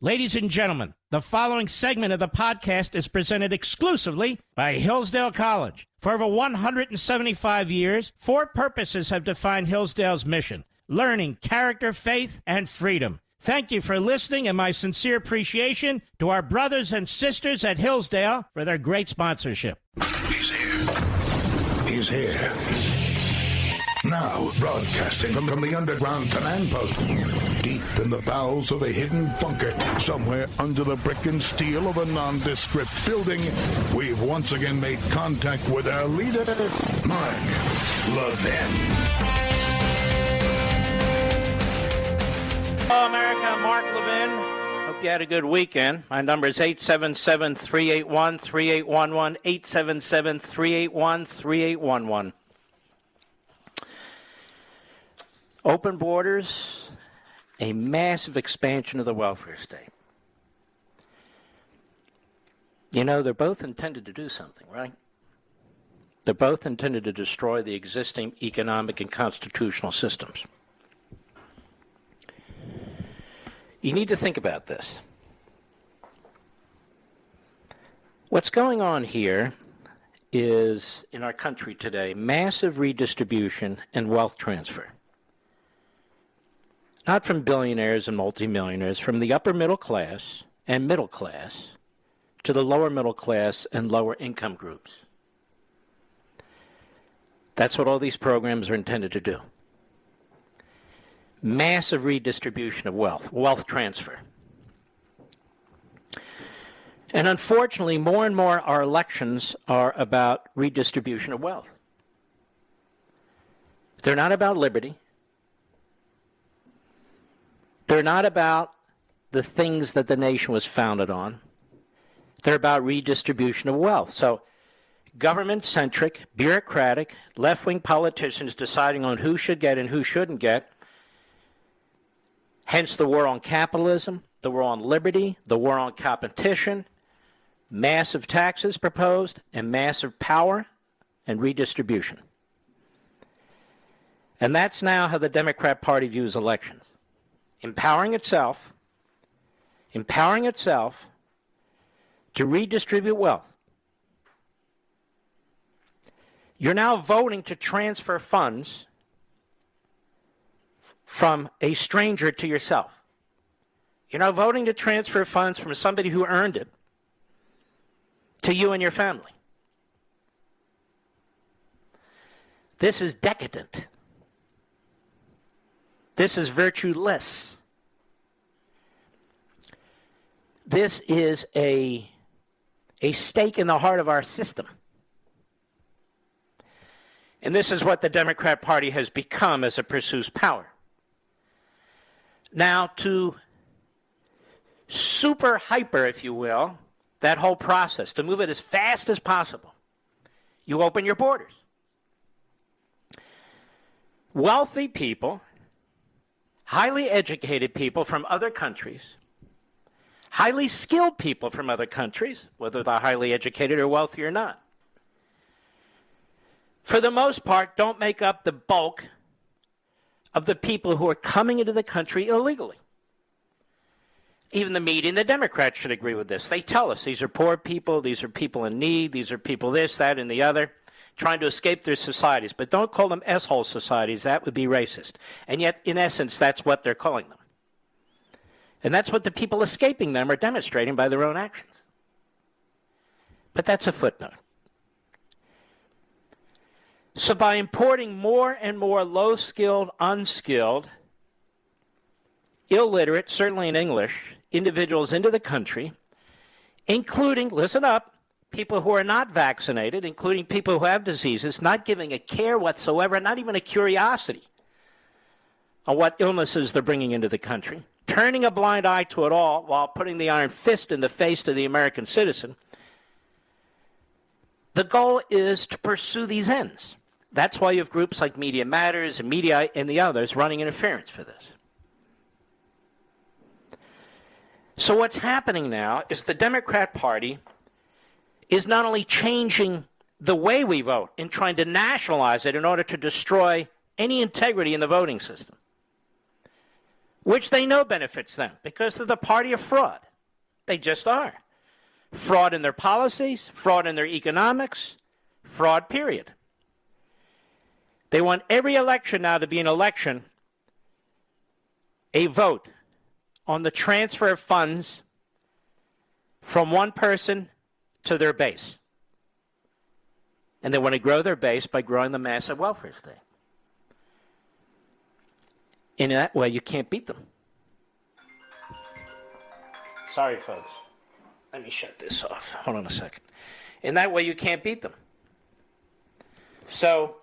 Ladies and gentlemen, the following segment of the podcast is presented exclusively by Hillsdale College. For over 175 years, four purposes have defined Hillsdale's mission: learning, character, faith, and freedom. Thank you for listening, and my sincere appreciation to our brothers and sisters at Hillsdale for their great sponsorship. He's here. He's here. Now, broadcasting from the underground command post, deep in the bowels of a hidden bunker, somewhere under the brick and steel of a nondescript building, we've once again made contact with our leader, Mark Levin. Hello, America. Mark Levin. Hope you had a good weekend. My number is 877-381-3811, 877-381-3811. Open borders, a massive expansion of the welfare state. You know, they're both intended to do something, right? They're both intended to destroy the existing economic and constitutional systems. You need to think about this. What's going on here is, in our country today, massive redistribution and wealth transfer. Not from billionaires and multimillionaires, from the upper middle class and middle class to the lower middle class and lower income groups. That's what all these programs are intended to do. Massive redistribution of wealth transfer. And unfortunately, more and more our elections are about redistribution of wealth. They're not about liberty. They're not about the things that the nation was founded on. They're about redistribution of wealth. So government-centric, bureaucratic, left-wing politicians deciding on who should get and who shouldn't get. Hence the war on capitalism, the war on liberty, the war on competition, massive taxes proposed, and massive power and redistribution. And that's now how the Democrat Party views elections. Empowering itself to redistribute wealth. You're now voting to transfer funds from a stranger to yourself. You're now voting to transfer funds from somebody who earned it to you and your family. This is decadent. This is virtueless. This is a stake in the heart of our system. And this is what the Democrat Party has become as it pursues power. Now, to super hyper, if you will, that whole process, to move it as fast as possible, you open your borders. Wealthy people, highly educated people from other countries, highly skilled people from other countries, whether they're highly educated or wealthy or not, for the most part, don't make up the bulk of the people who are coming into the country illegally. Even the media and the Democrats should agree with this. They tell us these are poor people, these are people in need, these are people this, that, and the other, trying to escape their societies. But don't call them S-hole societies. That would be racist. And yet, in essence, that's what they're calling them. And that's what the people escaping them are demonstrating by their own actions. But that's a footnote. So by importing more and more low-skilled, unskilled, illiterate, certainly in English, individuals into the country, including, listen up, people who are not vaccinated, including people who have diseases, not giving a care whatsoever, not even a curiosity on what illnesses they're bringing into the country, turning a blind eye to it all while putting the iron fist in the face of the American citizen. The goal is to pursue these ends. That's why you have groups like Media Matters and Media and the others running interference for this. So what's happening now is the Democrat Party is not only changing the way we vote and trying to nationalize it in order to destroy any integrity in the voting system. which they know benefits them because they're the party of fraud. They just are. Fraud in their policies, fraud in their economics, fraud, period. They want every election now to be an election, a vote on the transfer of funds from one person to their base. And they want to grow their base by growing the massive welfare state. In that way, you can't beat them. Sorry, folks. Let me shut this off. Hold on a second. In that way, you can't beat them. So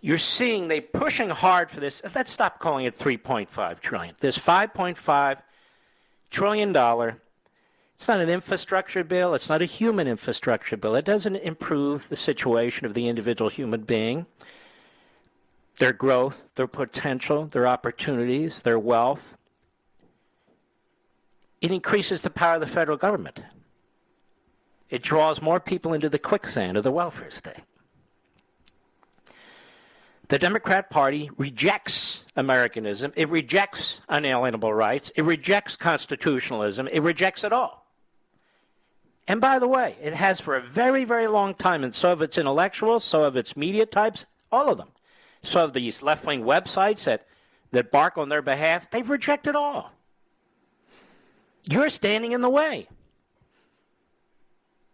you're seeing they're pushing hard for this. Let's stop calling it $3.5 trillion. This $5.5 trillion, it's not an infrastructure bill. It's not a human infrastructure bill. It doesn't improve the situation of the individual human being, their growth, their potential, their opportunities, their wealth. It increases the power of the federal government. It draws more people into the quicksand of the welfare state. The Democrat Party rejects Americanism. It rejects unalienable rights. It rejects constitutionalism. It rejects it all. And by the way, it has for a very, very long time, and so have its intellectuals, so have its media types, all of them. So have these left-wing websites that bark on their behalf. They've rejected all. You're standing in the way.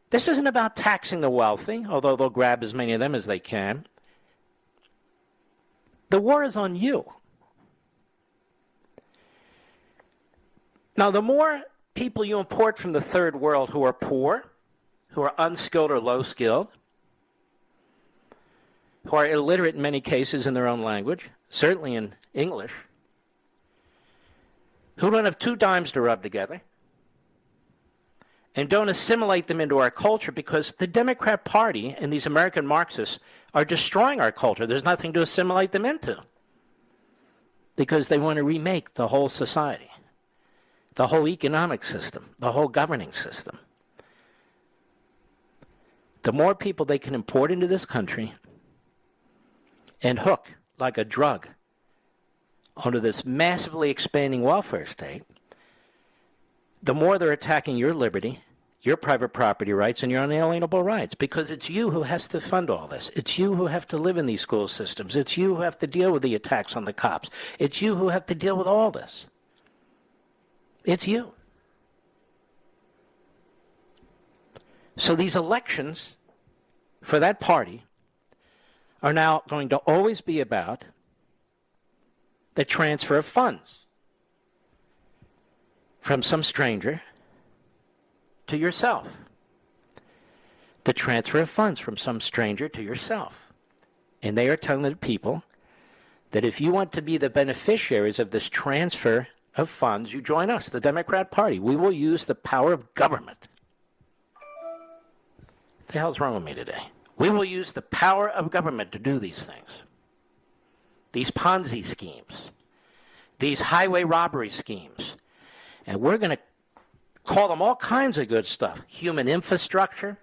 This isn't about taxing the wealthy, although they'll grab as many of them as they can. The war is on you. Now, the more people you import from the third world who are poor, who are unskilled or low-skilled, who are illiterate in many cases in their own language, certainly in English, who don't have two dimes to rub together, and don't assimilate them into our culture, because the Democrat Party and these American Marxists are destroying our culture. There's nothing to assimilate them into, because they want to remake the whole society, the whole economic system, the whole governing system. The more people they can import into this country and hook like a drug onto this massively expanding welfare state, the more they're attacking your liberty, your private property rights, and your unalienable rights, because it's you who has to fund all this. It's you who have to live in these school systems. It's you who have to deal with the attacks on the cops. It's you who have to deal with all this. It's you. So these elections for that party are now going to always be about the transfer of funds from some stranger to yourself. The transfer of funds from some stranger to yourself. And they are telling the people that if you want to be the beneficiaries of this transfer of funds, you join us, the Democrat Party. We will use the power of government. What the hell's wrong with me today? We will use the power of government to do these things. These Ponzi schemes, these highway robbery schemes. And we're going to call them all kinds of good stuff. Human infrastructure.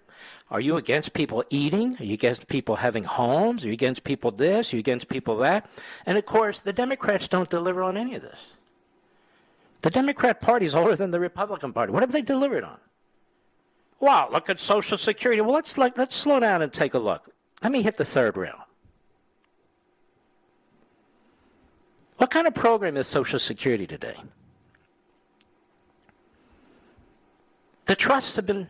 Are you against people eating? Are you against people having homes? Are you against people this? Are you against people that? And of course, the Democrats don't deliver on any of this. The Democrat Party is older than the Republican Party. What have they delivered on? Wow, look at Social Security. Well, let's slow down and take a look. Let me hit the third rail. What kind of program is Social Security today? The trusts have been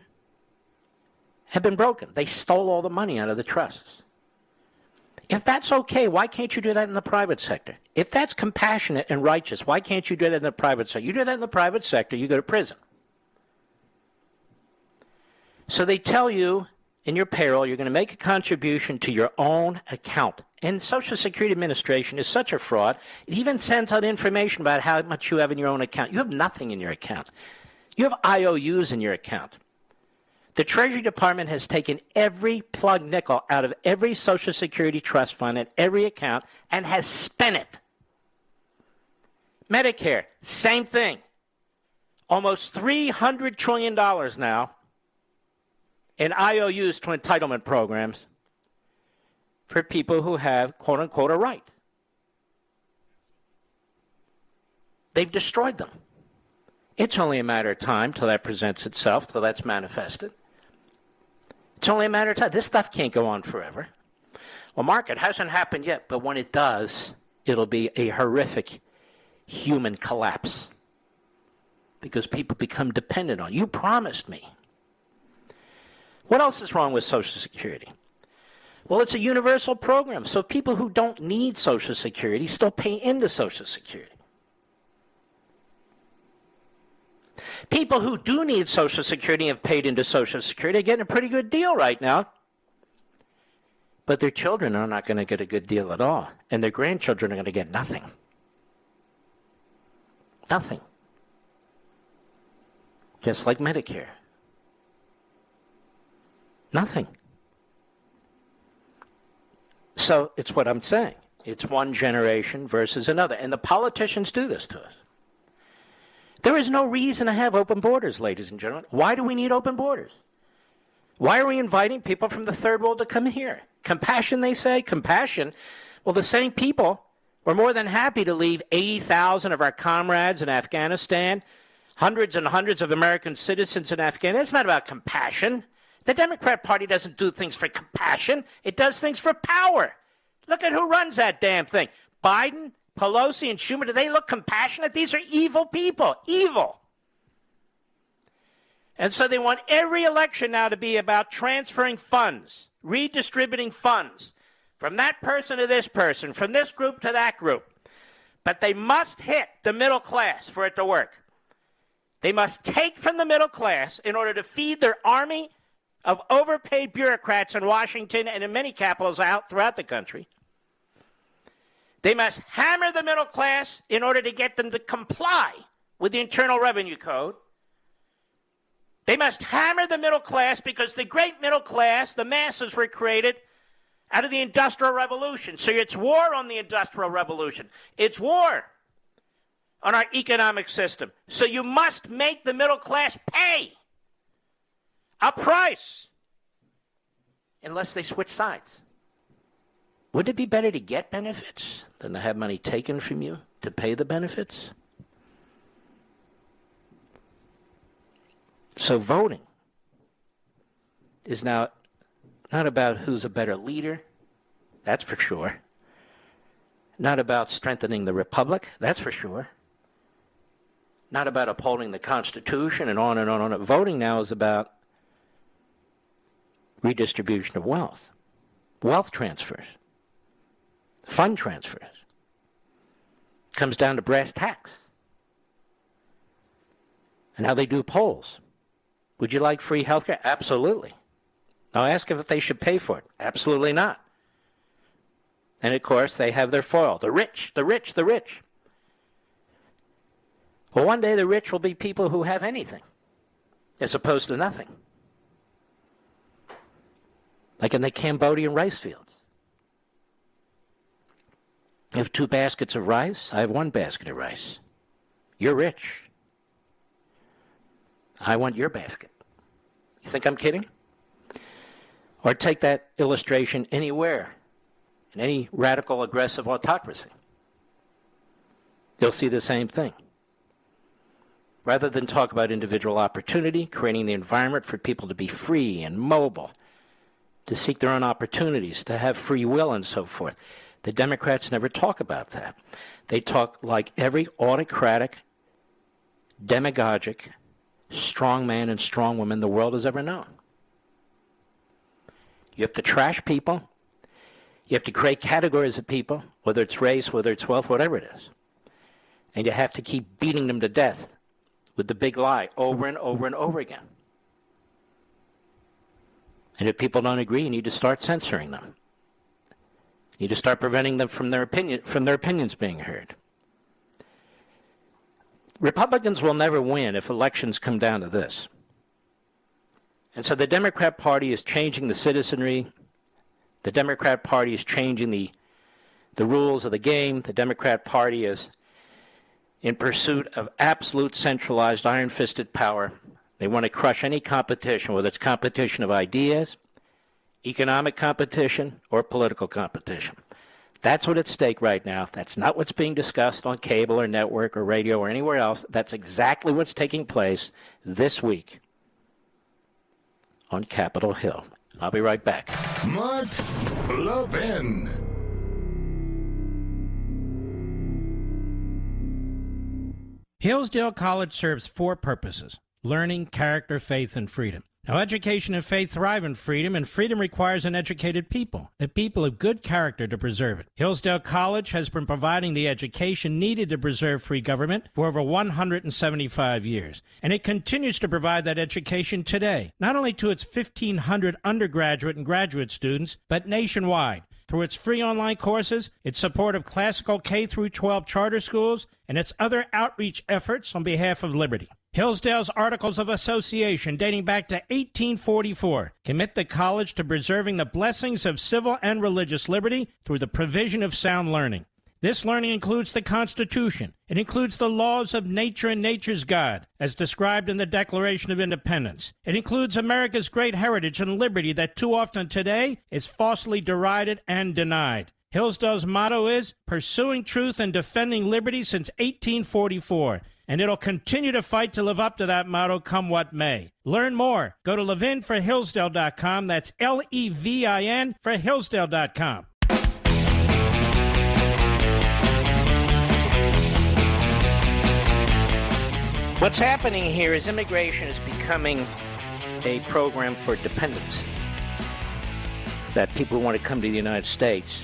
broken. They stole all the money out of the trusts. If that's okay, why can't you do that in the private sector? If that's compassionate and righteous, why can't you do that in the private sector? You do that in the private sector, you go to prison. So they tell you in your payroll you're going to make a contribution to your own account. And Social Security Administration is such a fraud, it even sends out information about how much you have in your own account. You have nothing in your account. You have IOUs in your account. The Treasury Department has taken every plug nickel out of every Social Security trust fund and every account and has spent it. Medicare, same thing. Almost $300 trillion now in IOUs to entitlement programs for people who have, quote unquote, a right. they've destroyed them. It's only a matter of time till that presents itself, till that's manifested. It's only a matter of time. This stuff can't go on forever. Well, Mark, it hasn't happened yet, but when it does, it'll be a horrific human collapse because people become dependent on you. Promised me. What else is wrong with Social Security? Well, it's a universal program, so people who don't need Social Security still pay into Social Security. People who do need Social Security have paid into Social Security are getting a pretty good deal right now. But their children are not going to get a good deal at all. And their grandchildren are going to get nothing. Nothing. Just like Medicare. Nothing. So it's what I'm saying. It's one generation versus another. And the politicians do this to us. There is no reason to have open borders, ladies and gentlemen. Why do we need open borders? Why are we inviting people from the third world to come here? Compassion, they say? Compassion? Well, the same people were more than happy to leave 80,000 of our comrades in Afghanistan, hundreds and hundreds of American citizens in Afghanistan. It's not about compassion. The Democrat Party doesn't do things for compassion. It does things for power. Look at who runs that damn thing. Biden, Pelosi, and Schumer, do they look compassionate? These are evil people. Evil. And so they want every election now to be about transferring funds, redistributing funds from that person to this person, from this group to that group. But they must hit the middle class for it to work. They must take from the middle class in order to feed their army of overpaid bureaucrats in Washington and in many capitals out throughout the country. They must hammer the middle class in order to get them to comply with the Internal Revenue Code. They must hammer the middle class because the great middle class, the masses, were created out of the Industrial Revolution. So it's war on the Industrial Revolution. It's war on our economic system. So you must make the middle class pay a price unless they switch sides. Wouldn't it be better to get benefits than to have money taken from you to pay the benefits? So voting is now not about who's a better leader, that's for sure. Not about strengthening the republic, that's for sure. Not about upholding the Constitution and on and on and on. Voting now is about redistribution of wealth, wealth transfers, fund transfers. Comes down to brass tacks. And how they do polls. Would you like free health care? Absolutely. Now ask if they should pay for it. Absolutely not. And of course, they have their foil. The rich, the rich, the rich. Well, one day the rich will be people who have anything, as opposed to nothing. Like in the Cambodian rice fields. You have 2 baskets of rice. I have 1 basket of rice. You're rich. I want your basket. You think I'm kidding? Or take that illustration anywhere, in any radical, aggressive autocracy. You'll see the same thing. Rather than talk about individual opportunity, creating the environment for people to be free and mobile, to seek their own opportunities, to have free will and so forth. The Democrats never talk about that. They talk like every autocratic, demagogic, strong man and strong woman the world has ever known. You have to trash people. You have to create categories of people, whether it's race, whether it's wealth, whatever it is. And you have to keep beating them to death with the big lie over and over and over again. And if people don't agree, you need to start censoring them. You need to start preventing them from their opinions being heard. Republicans will never win if elections come down to this. And so the Democrat Party is changing the citizenry. The Democrat Party is changing the rules of the game. The Democrat Party is in pursuit of absolute centralized iron-fisted power. They want to crush any competition, whether it's competition of ideas, economic competition, or political competition. That's what's at stake right now. That's not what's being discussed on cable or network or radio or anywhere else. That's exactly what's taking place this week on Capitol Hill. I'll be right back. Mark Levin. Hillsdale College serves 4 purposes: learning, character, faith, and freedom. Now, education and faith thrive in freedom, and freedom requires an educated people, a people of good character to preserve it. Hillsdale College has been providing the education needed to preserve free government for over 175 years, and it continues to provide that education today, not only to its 1,500 undergraduate and graduate students, but nationwide, through its free online courses, its support of classical K-12 charter schools, and its other outreach efforts on behalf of liberty. Hillsdale's Articles of Association, dating back to 1844, commit the college to preserving the blessings of civil and religious liberty through the provision of sound learning. This learning includes the Constitution. It includes the laws of nature and nature's God, as described in the Declaration of Independence. It includes America's great heritage and liberty that too often today is falsely derided and denied. Hillsdale's motto is pursuing truth and defending liberty since 1844. And it'll continue to fight to live up to that motto, come what may. Learn more. Go to ləvɪn4hillsdale.com. That's Levin for Hillsdale.com. What's happening here is immigration is becoming a program for dependence. That people who want to come to the United States,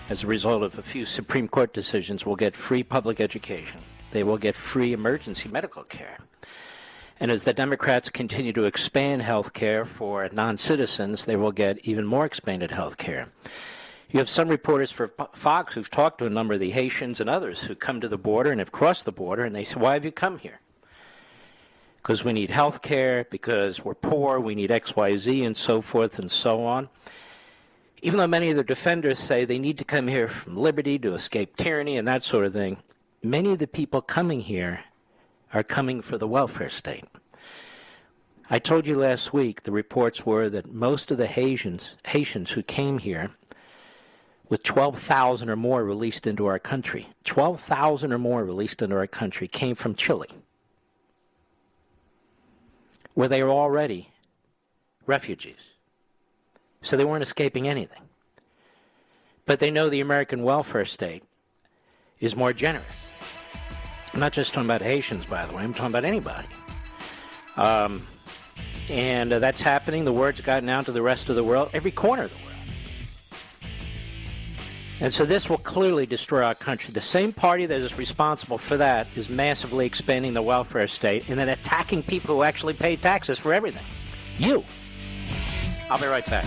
as a result of a few Supreme Court decisions, will get free public education. They will get free emergency medical care. And as the Democrats continue to expand health care for non-citizens, they will get even more expanded health care. You have some reporters for Fox who've talked to a number of the Haitians and others who come to the border and have crossed the border, and they say, why have you come here? Because we need health care, because we're poor, we need XYZ, and so forth and so on. Even though many of the defenders say they need to come here from liberty to escape tyranny and that sort of thing, many of the people coming here are coming for the welfare state. I told you last week the reports were that most of the Haitians who came here, with 12,000 or more released into our country, 12,000 or more released into our country, came from Chile, where they were already refugees. So they weren't escaping anything. But they know the American welfare state is more generous. I'm not just talking about Haitians, by the way. I'm talking about anybody. And that's happening. The word's gotten out to the rest of the world, every corner of the world. And so this will clearly destroy our country. The same party that is responsible for that is massively expanding the welfare state and then attacking people who actually pay taxes for everything. You. I'll be right back.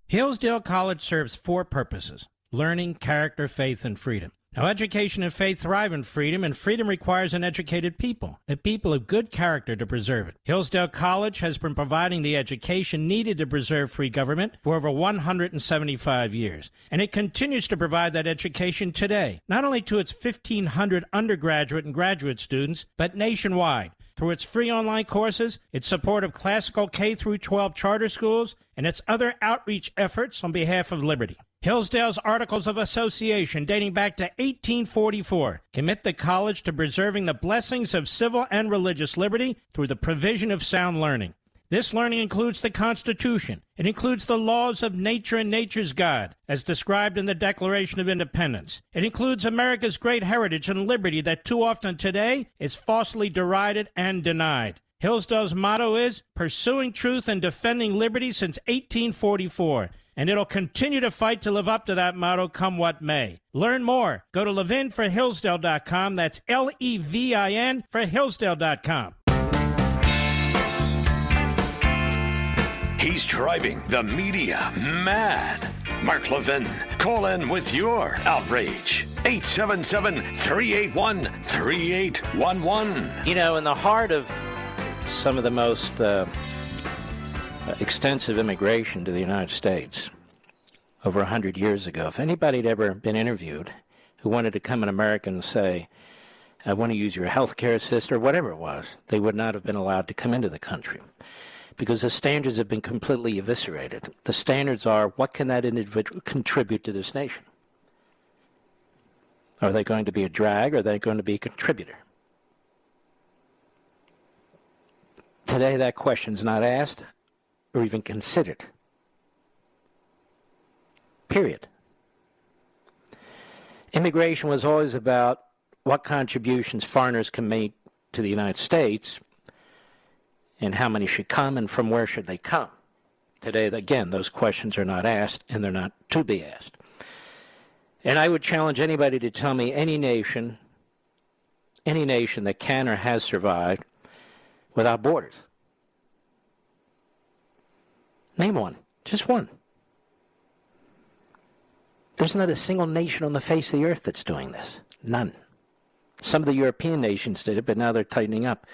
Hillsdale College serves 4 purposes: learning, character, faith, and freedom. Now, education and faith thrive in freedom, and freedom requires an educated people, a people of good character to preserve it. Hillsdale College has been providing the education needed to preserve free government for over 175 years, and it continues to provide that education today, not only to its 1,500 undergraduate and graduate students, but nationwide, through its free online courses, its support of classical K-12 charter schools, and its other outreach efforts on behalf of liberty. Hillsdale's Articles of Association, dating back to 1844, commit the college to preserving the blessings of civil and religious liberty through the provision of sound learning. This learning includes the Constitution. It includes the laws of nature and nature's God, as described in the Declaration of Independence. It includes America's great heritage and liberty that too often today is falsely derided and denied. Hillsdale's motto is pursuing truth and defending liberty since 1844. And it'll continue to fight to live up to that motto, come what may. Learn more. Go to ləvɪn4hillsdale.com. That's Levin for Hillsdale.com. He's driving the media mad. Mark Levin, call in with your outrage. 877-381-3811. You know, in the heart of some of the most extensive immigration to the United States over 100 years ago, if anybody had ever been interviewed who wanted to come in America and say, I want to use your health care system, or whatever it was, they would not have been allowed to come into the country. because the standards have been completely eviscerated. The standards are, what can that individual contribute to this nation? Are they going to be a drag, or are they going to be a contributor? Today, that question's not asked or even considered. Period. Immigration was always about what contributions foreigners can make to the United States and how many should come and from where should they come. Today, again, those questions are not asked, and they're not to be asked. And I would challenge anybody to tell me any nation that can or has survived without borders. Name one. Just one. There's not a single nation on the face of the earth that's doing this. None. Some of the European nations did it, but now they're tightening up.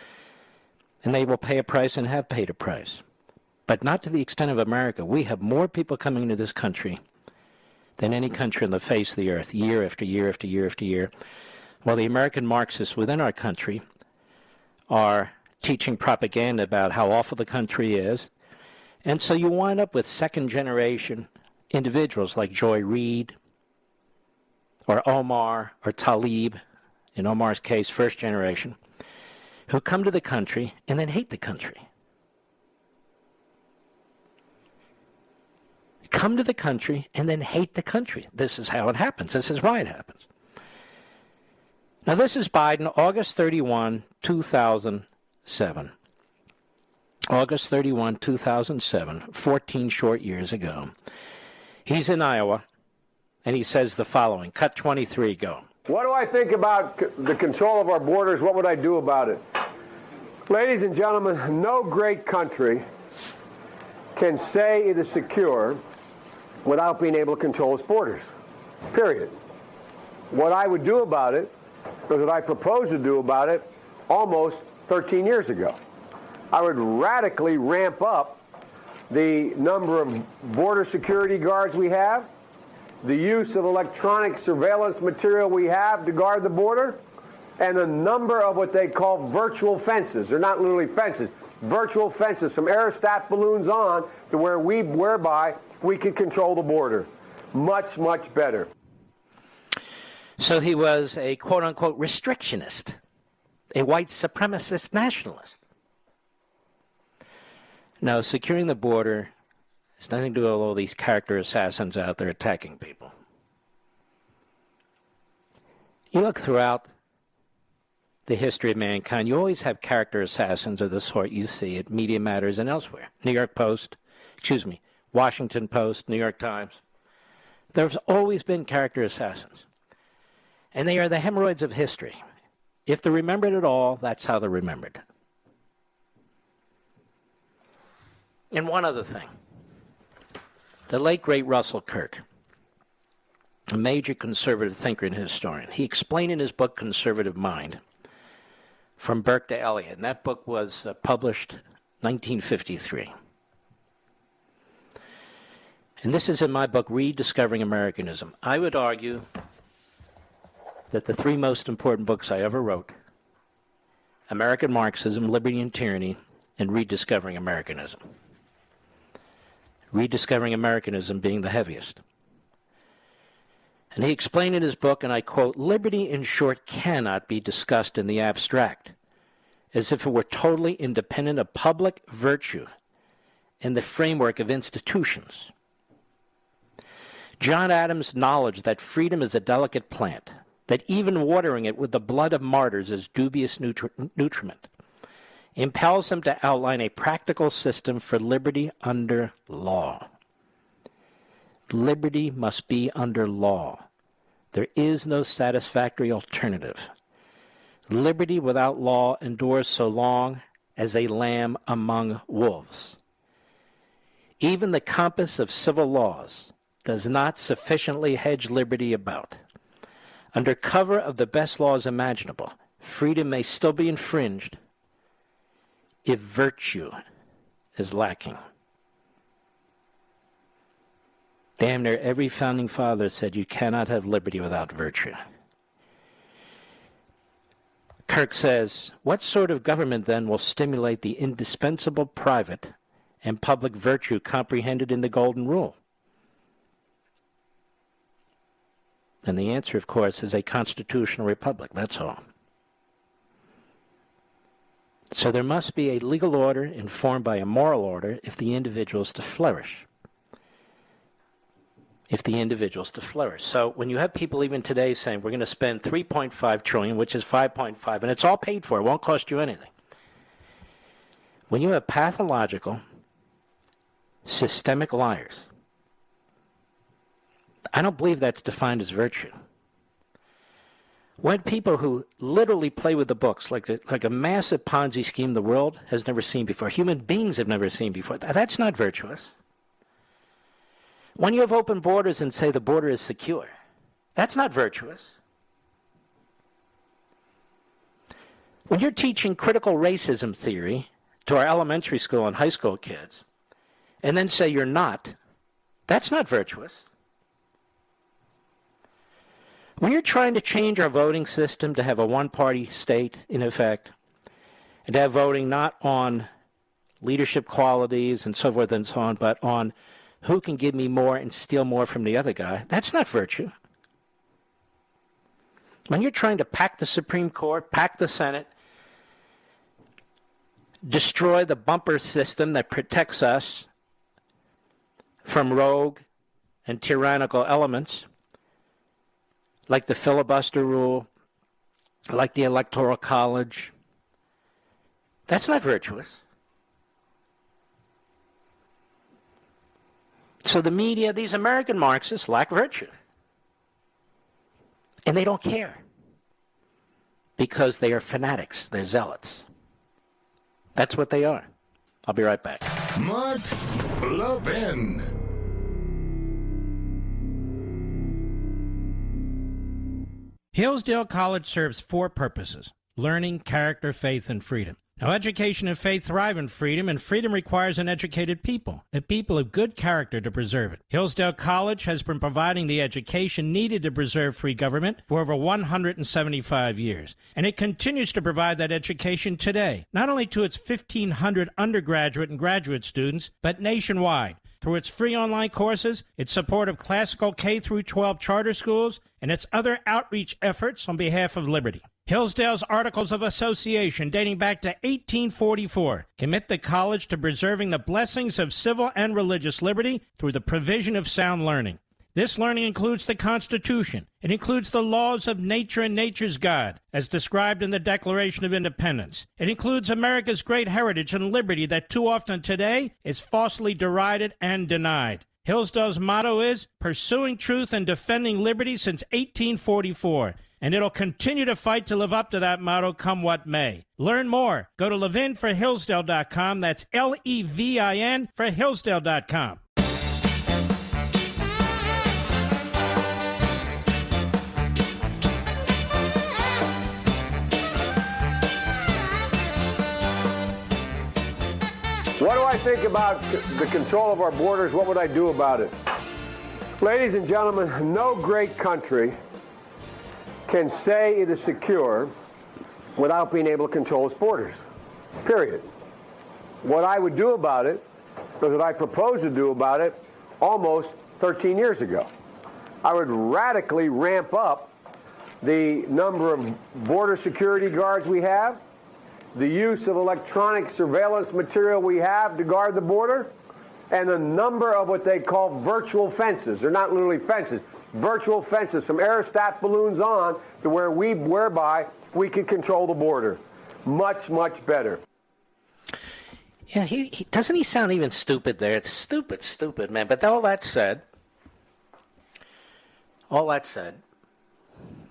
And they will pay a price and have paid a price. But not to the extent of America. We have more people coming into this country than any country on the face of the earth, year after year after year after year, while the American Marxists within our country are teaching propaganda about how awful the country is. And so you wind up with second-generation individuals like Joy Reid or Omar or Talib, in Omar's case, first generation, who come to the country and then hate the country. Come to the country and then hate the country. This is how it happens. This is why it happens. Now, this is Biden, August 31, 2007. August 31, 2007, 14 short years ago. He's in Iowa, and he says the following. Cut 23, go. What do I think about the control of our borders? What would I do about it? Ladies and gentlemen, no great country can say it is secure without being able to control its borders, period. What I would do about it, or what I proposed to do about it almost 13 years ago. I would radically ramp up the number of border security guards we have, the use of electronic surveillance material we have to guard the border, and a number of what they call virtual fences. They're not literally fences. Virtual fences from aerostat balloons on to whereby we could control the border. Much, much better. So he was a quote-unquote restrictionist, a white supremacist nationalist. Now, securing the border has nothing to do with all these character assassins out there attacking people. You look throughout the history of mankind, you always have character assassins of the sort you see at Media Matters and elsewhere. Washington Post, New York Times. There's always been character assassins. And they are the hemorrhoids of history. If they're remembered at all, that's how they're remembered. And one other thing. The late, great Russell Kirk, a major conservative thinker and historian, he explained in his book, Conservative Mind, From Burke to Eliot, and that book was published 1953. And this is in my book, Rediscovering Americanism. I would argue that the three most important books I ever wrote, American Marxism, Liberty and Tyranny, and Rediscovering Americanism. Rediscovering Americanism being the heaviest. And he explained in his book, and I quote, liberty, in short, cannot be discussed in the abstract, as if it were totally independent of public virtue and the framework of institutions. John Adams' knowledge that freedom is a delicate plant, that even watering it with the blood of martyrs is dubious nutriment, impels him to outline a practical system for liberty under law. Liberty must be under law. There is no satisfactory alternative. Liberty without law endures so long as a lamb among wolves. Even the compass of civil laws does not sufficiently hedge liberty about. Under cover of the best laws imaginable, freedom may still be infringed if virtue is lacking. Damn near every founding father said you cannot have liberty without virtue. Kirk says, what sort of government then will stimulate the indispensable private and public virtue comprehended in the Golden Rule? And the answer, of course, is a constitutional republic. That's all. So there must be a legal order informed by a moral order if the individual is to flourish. If the individual is to flourish. So when you have people even today saying we're going to spend $3.5 trillion, which is 5.5, and it's all paid for, it won't cost you anything. When you have pathological, systemic liars, I don't believe that's defined as virtue. When people who literally play with the books like a massive Ponzi scheme the world has never seen before, human beings have never seen before, that's not virtuous. When you have open borders and say the border is secure, that's not virtuous. When you're teaching critical racism theory to our elementary school and high school kids, and then say you're not, that's not virtuous. When you're trying to change our voting system to have a one-party state, in effect, and to have voting not on leadership qualities and so forth and so on, but on who can give me more and steal more from the other guy, that's not virtue. When you're trying to pack the Supreme Court, pack the Senate, destroy the bumper system that protects us from rogue and tyrannical elements, like the filibuster rule, like the Electoral College, that's not virtuous. So the media, these American Marxists, lack virtue. And they don't care. Because they are fanatics. They're zealots. That's what they are. I'll be right back. Mark Levin. Hillsdale College serves 4 purposes: learning, character, faith, and freedom. Now, education and faith thrive in freedom, and freedom requires an educated people, a people of good character to preserve it. Hillsdale College has been providing the education needed to preserve free government for over 175 years, and it continues to provide that education today, not only to its 1,500 undergraduate and graduate students, but nationwide, through its free online courses, its support of classical K-12 charter schools, and its other outreach efforts on behalf of liberty. Hillsdale's Articles of Association, dating back to 1844, commit the college to preserving the blessings of civil and religious liberty through the provision of sound learning. This learning includes the Constitution. It includes the laws of nature and nature's God, as described in the Declaration of Independence. It includes America's great heritage and liberty that too often today is falsely derided and denied. Hillsdale's motto is pursuing truth and defending liberty since 1844. And it'll continue to fight to live up to that motto, come what may. Learn more. Go to levinforhillsdale.com. That's Levin for Hillsdale.com. What do I think about the control of our borders? What would I do about it? Ladies and gentlemen, no great country can say it is secure without being able to control its borders, period. What I would do about it was what I proposed to do about it almost 13 years ago. I would radically ramp up the number of border security guards we have, the use of electronic surveillance material we have to guard the border, and the number of what they call virtual fences. They're not literally fences. Virtual fences from aerostat balloons on to whereby we can control the border. Much, much better. Yeah, he doesn't he sound even stupid there? It's stupid, man. But all that said,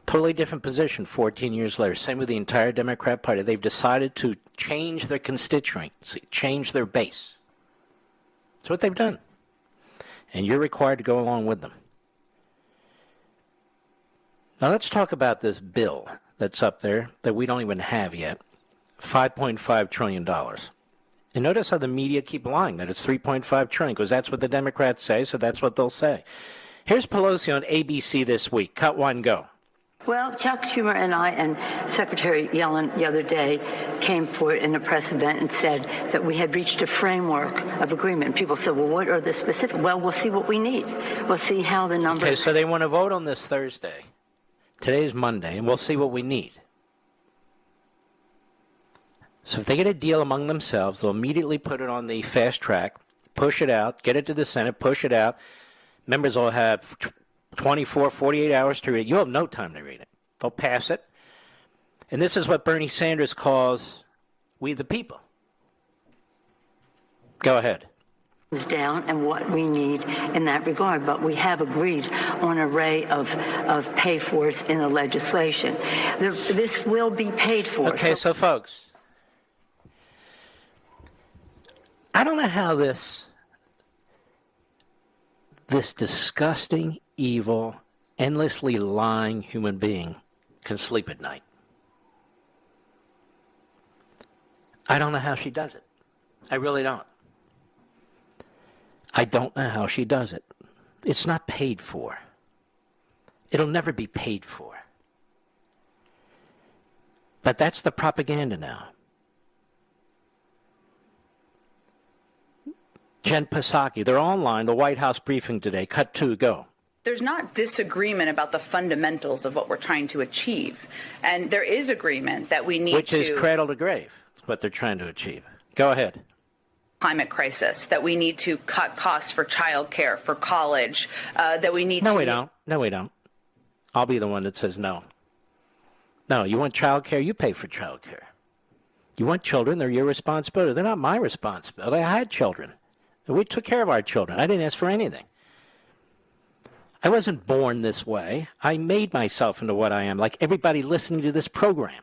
totally different position 14 years later. Same with the entire Democrat Party. They've decided to change their constituency, change their base. That's what they've done. And you're required to go along with them. Now let's talk about this bill that's up there that we don't even have yet, $5.5 trillion. And notice how the media keep lying that it's $3.5 trillion, because that's what the Democrats say, so that's what they'll say. Here's Pelosi on ABC this week. Cut one, go. Well, Chuck Schumer and I and Secretary Yellen the other day came forward in a press event and said that we had reached a framework of agreement. People said, well, what are the specific? Well, we'll see what we need. We'll see how the numbers... Okay, so they want to vote on this Thursday. Today's Monday, and we'll see what we need. So if they get a deal among themselves, they'll immediately put it on the fast track, push it out, get it to the Senate, push it out. Members will have 24, 48 hours to read it. You'll have no time to read it. They'll pass it. And this is what Bernie Sanders calls we the people. Go ahead. Down and what we need in that regard, but we have agreed on an array of pay-fors in the legislation. This will be paid for. Okay, so folks, I don't know how this disgusting, evil, endlessly lying human being can sleep at night. I don't know how she does it. I really don't. I don't know how she does it. It's not paid for. It'll never be paid for. But that's the propaganda now. Jen Psaki, they're online, the White House briefing today. Cut 2, go. There's not disagreement about the fundamentals of what we're trying to achieve. And there is agreement that we need Which is cradle to grave. That's what they're trying to achieve. Go ahead. Climate crisis, that we need to cut costs for childcare, for college, that we need No, we don't. No, we don't. I'll be the one that says no. No, you want childcare, you pay for childcare. You want children, they're your responsibility. They're not my responsibility. I had children. We took care of our children. I didn't ask for anything. I wasn't born this way. I made myself into what I am, like everybody listening to this program.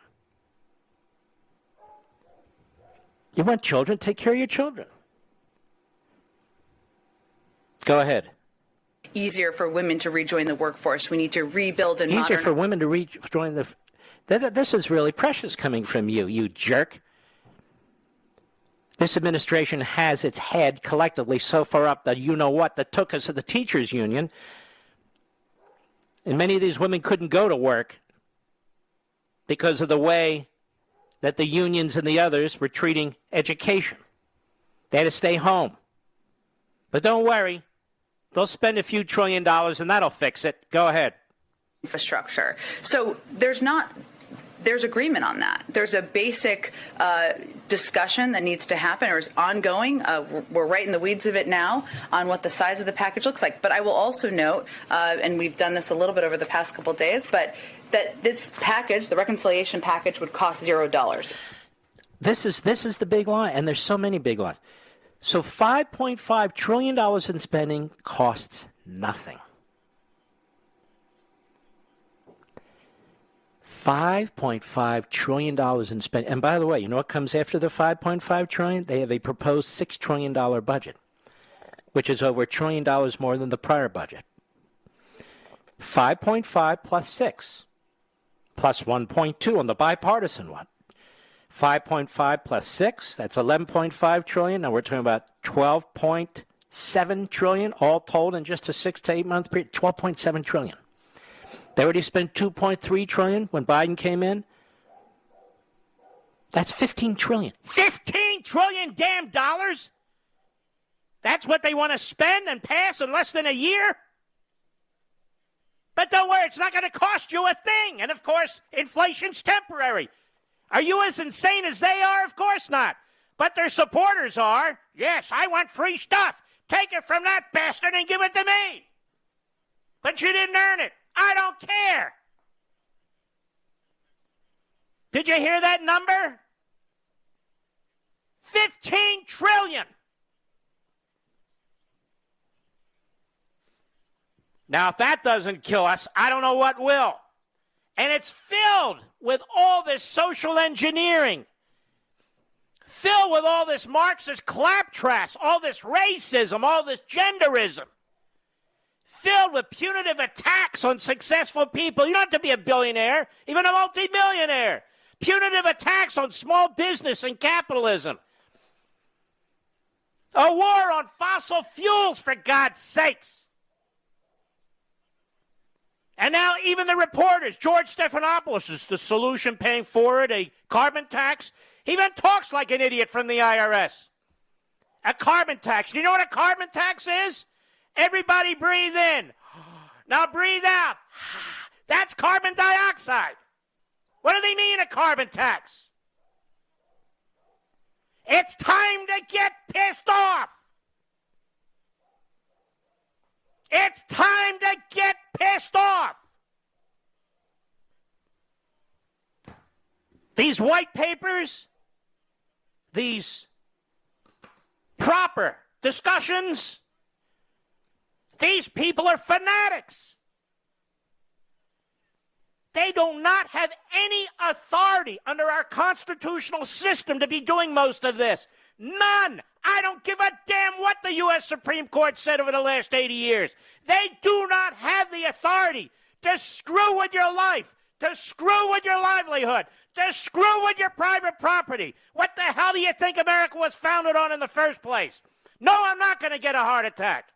You want children? Take care of your children. Go ahead. Easier for women to rejoin the workforce. We need to rebuild and Easier for women to rejoin the... This is really precious coming from you, you jerk. This administration has its head collectively so far up that you-know-what that took us to the teachers' union. And many of these women couldn't go to work because of the way that the unions and the others were treating education. They had to stay home. But don't worry. They'll spend a few $1 trillion and that'll fix it. Go ahead. Infrastructure. So there's agreement on that. There's a basic discussion that needs to happen or is ongoing. We're right in the weeds of it now on what the size of the package looks like. But I will also note, and we've done this a little bit over the past couple of days, but that this package, the reconciliation package, would cost $0. This is the big lie, and there's so many big lies. So $5.5 trillion in spending costs nothing. $5.5 trillion in spending. And by the way, you know what comes after the $5.5 trillion? They have a proposed $6 trillion budget, which is over $1 trillion more than the prior budget. 5.5 plus 6 plus 1.2 on the bipartisan one. 5.5 plus 6, that's 11.5 trillion. Now we're talking about 12.7 trillion, all told in just a 6 to 8 month period. 12.7 trillion. They already spent 2.3 trillion when Biden came in. That's 15 trillion. 15 trillion damn dollars? That's what they want to spend and pass in less than a year? But don't worry, it's not going to cost you a thing. And of course, inflation's temporary. Are you as insane as they are? Of course not. But their supporters are. Yes, I want free stuff. Take it from that bastard and give it to me. But you didn't earn it. I don't care. Did you hear that number? 15 trillion. Now, if that doesn't kill us, I don't know what will. And it's filled with all this social engineering, filled with all this Marxist claptrap, all this racism, all this genderism, filled with punitive attacks on successful people. You don't have to be a billionaire, even a multimillionaire. Punitive attacks on small business and capitalism. A war on fossil fuels, for God's sakes. And now even the reporters, George Stephanopoulos is the solution, paying for it, a carbon tax. He even talks like an idiot from the IRS. A carbon tax. Do you know what a carbon tax is? Everybody breathe in. Now breathe out. That's carbon dioxide. What do they mean, a carbon tax? It's time to get pissed off. It's time to get pissed off. These white papers, these proper discussions, these people are fanatics. They do not have any authority under our constitutional system to be doing most of this. None. I don't give a damn what the U.S. Supreme Court said over the last 80 years. They do not have the authority to screw with your life, to screw with your livelihood, to screw with your private property. What the hell do you think America was founded on in the first place? No, I'm not going to get a heart attack.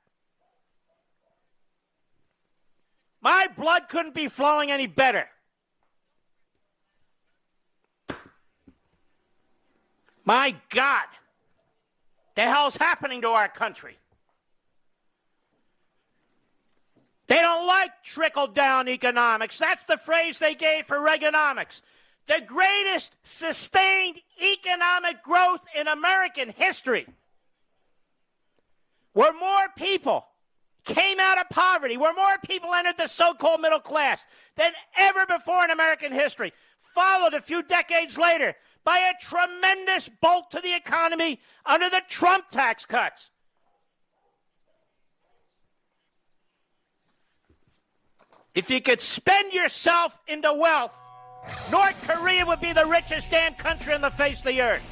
My blood couldn't be flowing any better. My God, the hell's happening to our country? They don't like trickle-down economics. That's the phrase they gave for Reaganomics. The greatest sustained economic growth in American history, where more people came out of poverty, where more people entered the so-called middle class than ever before in American history, followed a few decades later by a tremendous bolt to the economy under the Trump tax cuts. If you could spend yourself into wealth, North Korea would be the richest damn country on the face of the earth.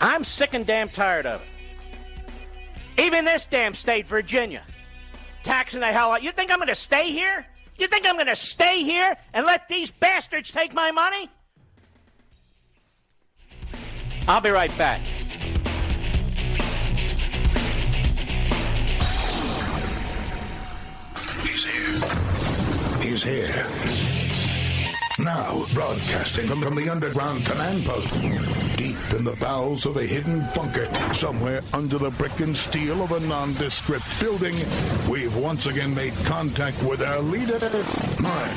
I'm sick and damn tired of it. Even this damn state, Virginia, taxing the hell out. You think I'm going to stay here? You think I'm going to stay here and let these bastards take my money? I'll be right back. He's here. He's here. Now, broadcasting from the underground command post, deep in the bowels of a hidden bunker, somewhere under the brick and steel of a nondescript building, we've once again made contact with our leader, Mark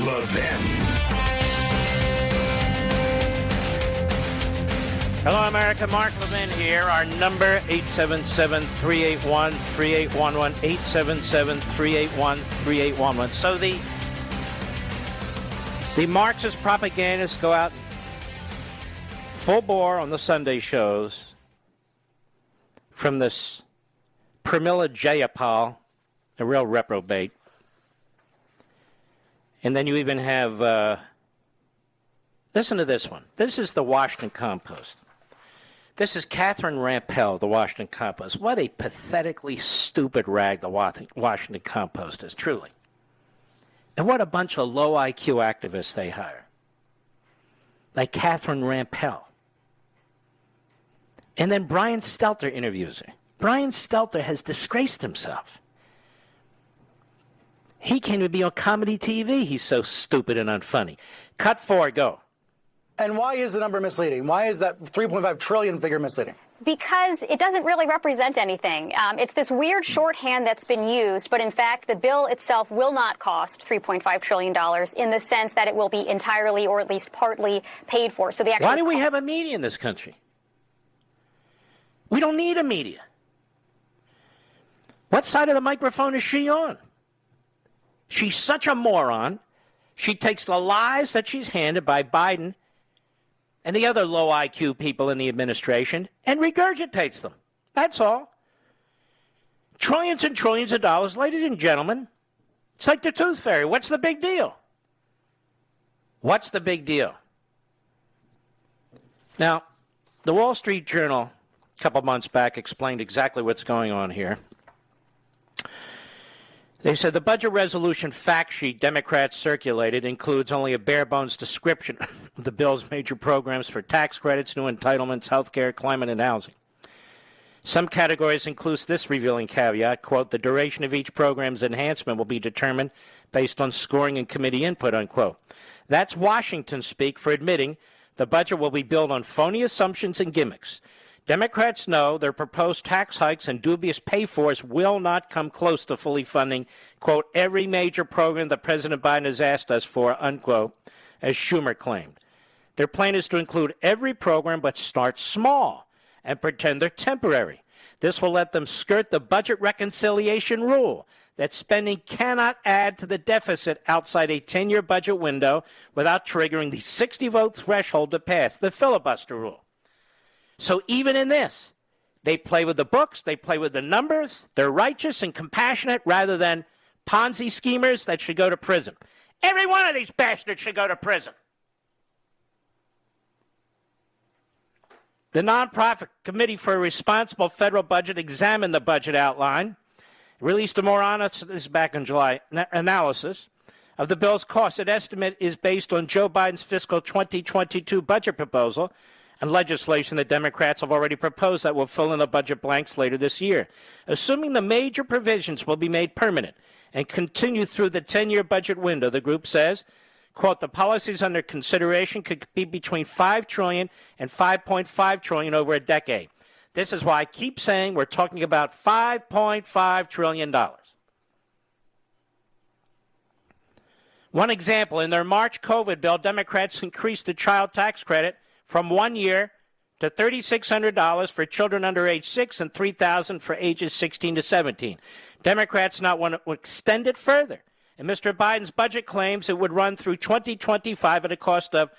Levin. Hello, America. Mark Levin here. Our number, 877-381-3811, 877-381-3811. So the Marxist propagandists go out full bore on the Sunday shows from this Pramila Jayapal, a real reprobate. And then you even have, listen to this one. This is the Washington Compost. This is Catherine Rampell, the Washington Compost. What a pathetically stupid rag the Washington Compost is, truly. And what a bunch of low IQ activists they hire. Like Catherine Rampell. And then Brian Stelter interviews her. Brian Stelter has disgraced himself. He can't even be on comedy TV. He's so stupid and unfunny. Cut 4, go. And why is the number misleading? Why is that 3.5 trillion figure misleading? Because it doesn't really represent anything. It's this weird shorthand that's been used, but in fact, the bill itself will not cost $3.5 trillion in the sense that it will be entirely or at least partly paid for. So the actual Why do we have a media in this country? We don't need a media. What side of the microphone is she on? She's such a moron. She takes the lies that she's handed by Biden and the other low IQ people in the administration and regurgitates them. That's all. Trillions and trillions of dollars, ladies and gentlemen. It's like the tooth fairy. What's the big deal? What's the big deal? Now, the Wall Street Journal a couple months back explained exactly what's going on here. They said the budget resolution fact sheet Democrats circulated includes only a bare-bones description of the bill's major programs for tax credits, new entitlements, health care, climate, and housing. Some categories include this revealing caveat, quote, the duration of each program's enhancement will be determined based on scoring and committee input, unquote. That's Washington speak for admitting the budget will be built on phony assumptions and gimmicks. Democrats know their proposed tax hikes and dubious pay-fors will not come close to fully funding, quote, every major program that President Biden has asked us for, unquote, as Schumer claimed. Their plan is to include every program but start small and pretend they're temporary. This will let them skirt the budget reconciliation rule that spending cannot add to the deficit outside a 10-year budget window without triggering the 60-vote threshold to pass, the filibuster rule. So even in this, they play with the books, they play with the numbers, they're righteous and compassionate rather than Ponzi schemers that should go to prison. Every one of these bastards should go to prison. The nonprofit Committee for a Responsible Federal Budget examined the budget outline, released a more honest, this is back in July, analysis of the bill's cost. An estimate is based on Joe Biden's fiscal 2022 budget proposal and legislation that Democrats have already proposed that will fill in the budget blanks later this year. Assuming the major provisions will be made permanent and continue through the 10-year budget window, the group says, quote, the policies under consideration could be between $5 trillion and $5.5 trillion over a decade. This is why I keep saying we're talking about $5.5 trillion. One example, in their March COVID bill, Democrats increased the child tax credit from 1 year to $3,600 for children under age 6 and $3,000 for ages 16 to 17. Democrats now want to extend it further. And Mr. Biden's budget claims it would run through 2025 at a cost of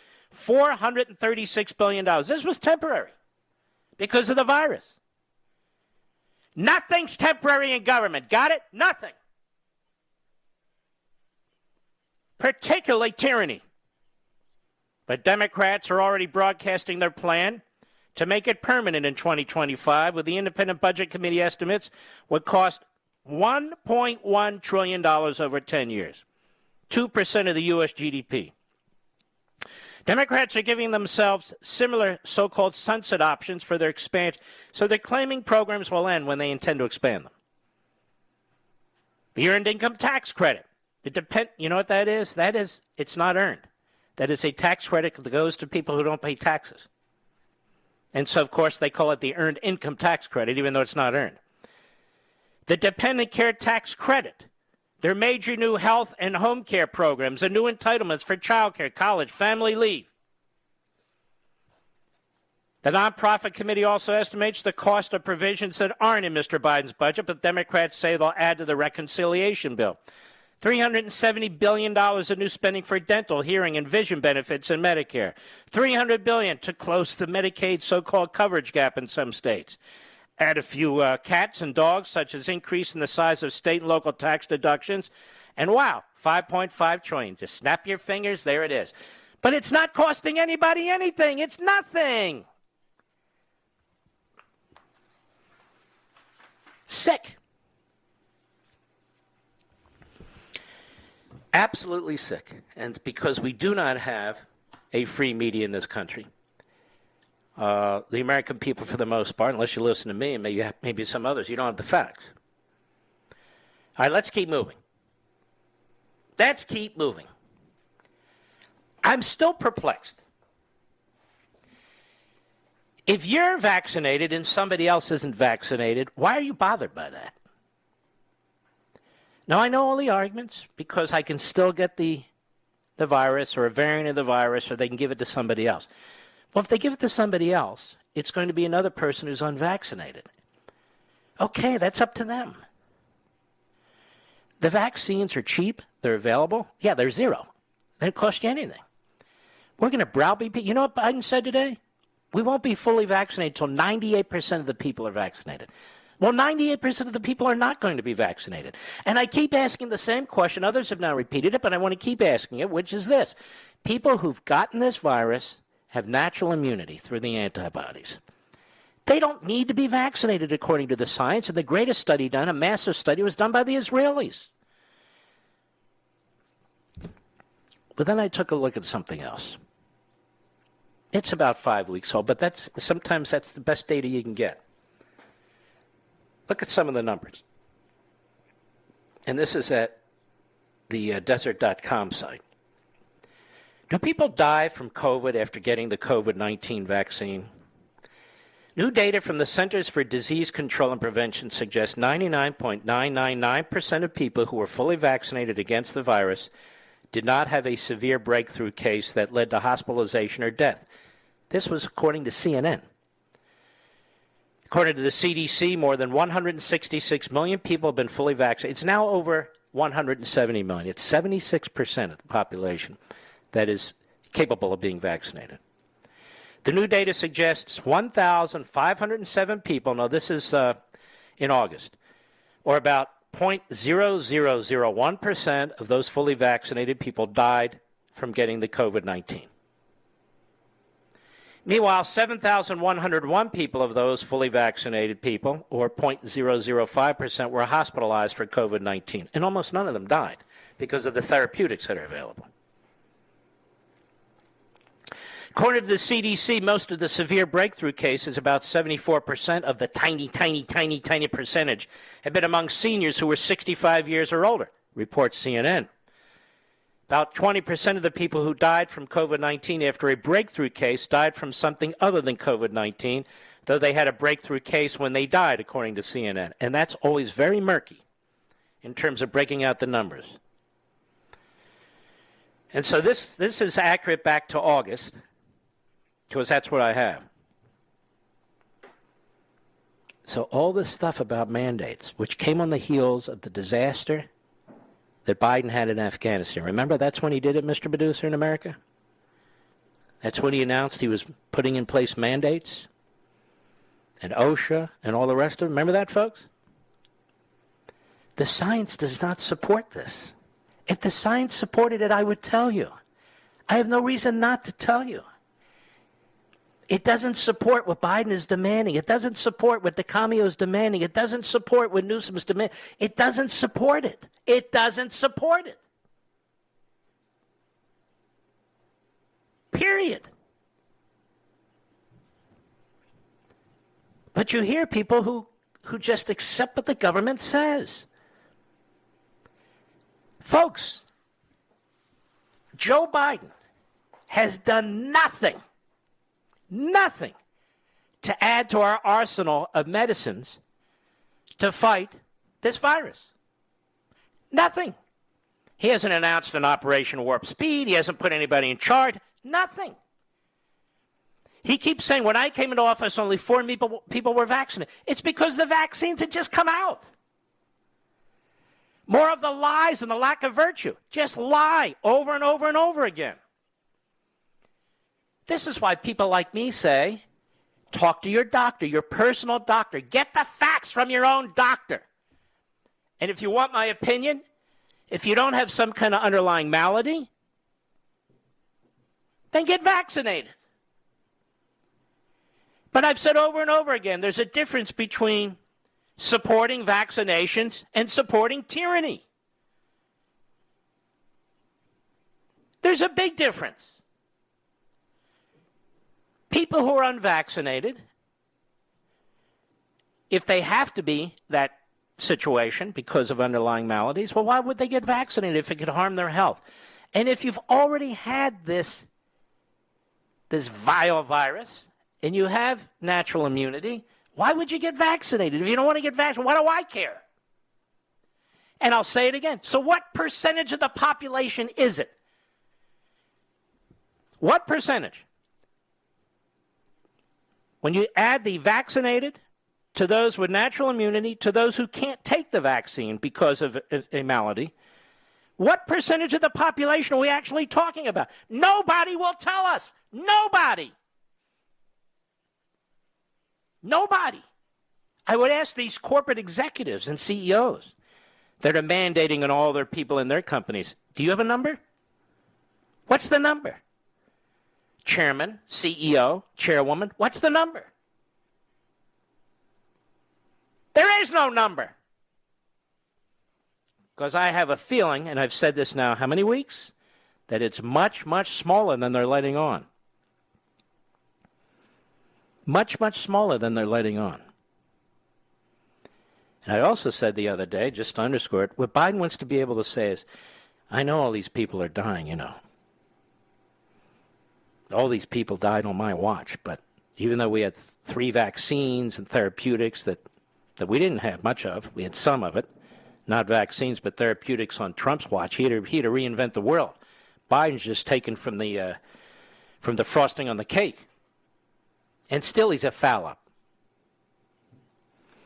$436 billion. This was temporary because of the virus. Nothing's temporary in government. Got it? Nothing. Particularly tyranny. But Democrats are already broadcasting their plan to make it permanent in 2025, with the Independent Budget Committee estimates would cost $1.1 trillion over 10 years, 2% of the U.S. GDP. Democrats are giving themselves similar so-called sunset options for their expansion, so they're claiming programs will end when they intend to expand them. The Earned Income Tax Credit. You know what that is? It's not earned. That is a tax credit that goes to people who don't pay taxes. And so, of course, they call it the Earned Income Tax Credit, even though it's not earned. The Dependent Care Tax Credit. Their major new health and home care programs and new entitlements for child care, college, family leave. The nonprofit committee also estimates the cost of provisions that aren't in Mr. Biden's budget, but Democrats say they'll add to the reconciliation bill. $370 billion of new spending for dental, hearing, and vision benefits in Medicare. $300 billion to close the Medicaid so-called coverage gap in some states. Add a few cats and dogs, such as increase in the size of state and local tax deductions. And wow, $5.5 trillion. Just snap your fingers, there it is. But it's not costing anybody anything. It's nothing. Sick. Absolutely sick. And because we do not have a free media in this country, the American people, for the most part, unless you listen to me and maybe some others, you don't have the facts. All right, let's keep moving. Let's keep moving. I'm still perplexed. If you're vaccinated and somebody else isn't vaccinated, why are you bothered by that? Now, I know all the arguments because I can still get the virus or a variant of the virus, or they can give it to somebody else. Well, if they give it to somebody else, it's going to be another person who's unvaccinated. Okay, that's up to them. The vaccines are cheap. They're available. Yeah, they're zero. They don't cost you anything. We're going to browbeat people. You know what Biden said today? We won't be fully vaccinated until 98% of the people are vaccinated. Well, 98% of the people are not going to be vaccinated. And I keep asking the same question. Others have now repeated it, but I want to keep asking it, which is this. People who've gotten this virus have natural immunity through the antibodies. They don't need to be vaccinated according to the science. And the greatest study done, a massive study, was done by the Israelis. But then I took a look at something else. It's about 5 weeks old, but sometimes that's the best data you can get. Look at some of the numbers. And this is at the desert.com site. Do people die from COVID after getting the COVID-19 vaccine? New data from the Centers for Disease Control and Prevention suggests 99.999% of people who were fully vaccinated against the virus did not have a severe breakthrough case that led to hospitalization or death. This was according to CNN. According to the CDC, more than 166 million people have been fully vaccinated. It's now over 170 million. It's 76% of the population that is capable of being vaccinated. The new data suggests 1,507 people, now this is in August, or about 0.0001% of those fully vaccinated people died from getting the COVID-19. Meanwhile, 7,101 people of those fully vaccinated people, or 0.005%, were hospitalized for COVID-19, and almost none of them died because of the therapeutics that are available. According to the CDC, most of the severe breakthrough cases, about 74% of the tiny percentage, have been among seniors who were 65 years or older, reports CNN. About 20% of the people who died from COVID-19 after a breakthrough case died from something other than COVID-19, though they had a breakthrough case when they died, according to CNN. And that's always very murky in terms of breaking out the numbers. And so this is accurate back to August, because that's what I have. So all this stuff about mandates, which came on the heels of the disaster that Biden had in Afghanistan. Remember, that's when he did it, Mr. Producer, in America? That's when he announced he was putting in place mandates and OSHA and all the rest of it. Remember that, folks? The science does not support this. If the science supported it, I would tell you. I have no reason not to tell you. It doesn't support what Biden is demanding. It doesn't support what DeCamio is demanding. It doesn't support what Newsom's demanding. It doesn't support it. It doesn't support it. Period. But you hear people who just accept what the government says. Folks, Joe Biden has done nothing to add to our arsenal of medicines to fight this virus. Nothing. He hasn't announced an Operation Warp Speed. He hasn't put anybody in charge. Nothing. He keeps saying, when I came into office, only 4 people were vaccinated. It's because the vaccines had just come out. More of the lies and the lack of virtue. Just lie over and over and over again. This is why people like me say, talk to your doctor, your personal doctor. Get the facts from your own doctor. And if you want my opinion, if you don't have some kind of underlying malady, then get vaccinated. But I've said over and over again, there's a difference between supporting vaccinations and supporting tyranny. There's a big difference. People who are unvaccinated, if they have to be that situation because of underlying maladies, well, why would they get vaccinated if it could harm their health? And if you've already had this vile virus and you have natural immunity, why would you get vaccinated? If you don't want to get vaccinated, why do I care? And I'll say it again. So what percentage of the population is it? What percentage? When you add the vaccinated to those with natural immunity, to those who can't take the vaccine because of a malady, what percentage of the population are we actually talking about? Nobody will tell us. Nobody. Nobody. I would ask these corporate executives and CEOs that are mandating on all their people in their companies, do you have a number? What's the number? Chairman, CEO, chairwoman, what's the number? There is no number. Because I have a feeling, and I've said this now how many weeks, that it's much, much smaller than they're letting on. Much, much smaller than they're letting on. And I also said the other day, just to underscore it, what Biden wants to be able to say is, I know all these people are dying, you know. All these people died on my watch, but even though we had 3 vaccines and therapeutics that we didn't have much of, we had some of it, not vaccines, but therapeutics on Trump's watch. He had to reinvent the world. Biden's just taken from the frosting on the cake. And still he's a foul-up.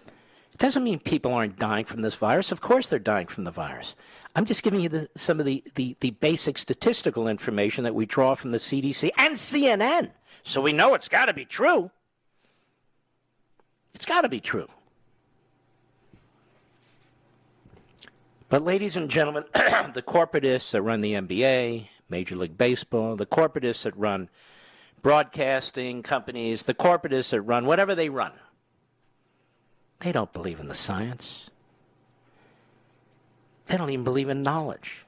It doesn't mean people aren't dying from this virus. Of course they're dying from the virus. I'm just giving you some of the basic statistical information that we draw from the CDC and CNN. So we know it's got to be true. It's got to be true. But ladies and gentlemen, the corporatists that run the NBA, Major League Baseball, the corporatists that run broadcasting companies, the corporatists that run whatever they run, they don't believe in the science. They don't even believe in knowledge.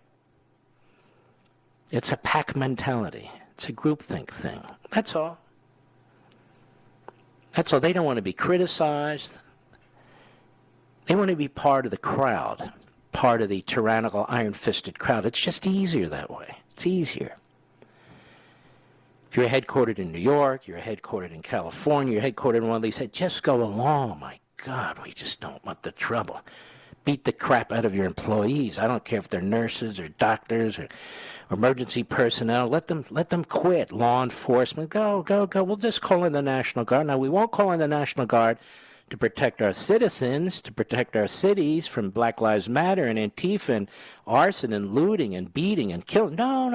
It's a pack mentality. It's a groupthink thing. That's all. That's all. They don't want to be criticized. They want to be part of the crowd, part of the tyrannical, iron-fisted crowd. It's just easier that way. It's easier. If you're headquartered in New York, you're headquartered in California, you're headquartered in one of these, just go along. My God, we just don't want the trouble. Beat the crap out of your employees. I don't care if they're nurses or doctors or emergency personnel. Let them quit. Law enforcement, go. We'll just call in the National Guard. Now, we won't call in the National Guard to protect our citizens, to protect our cities from Black Lives Matter and Antifa and arson and looting and beating and killing. No.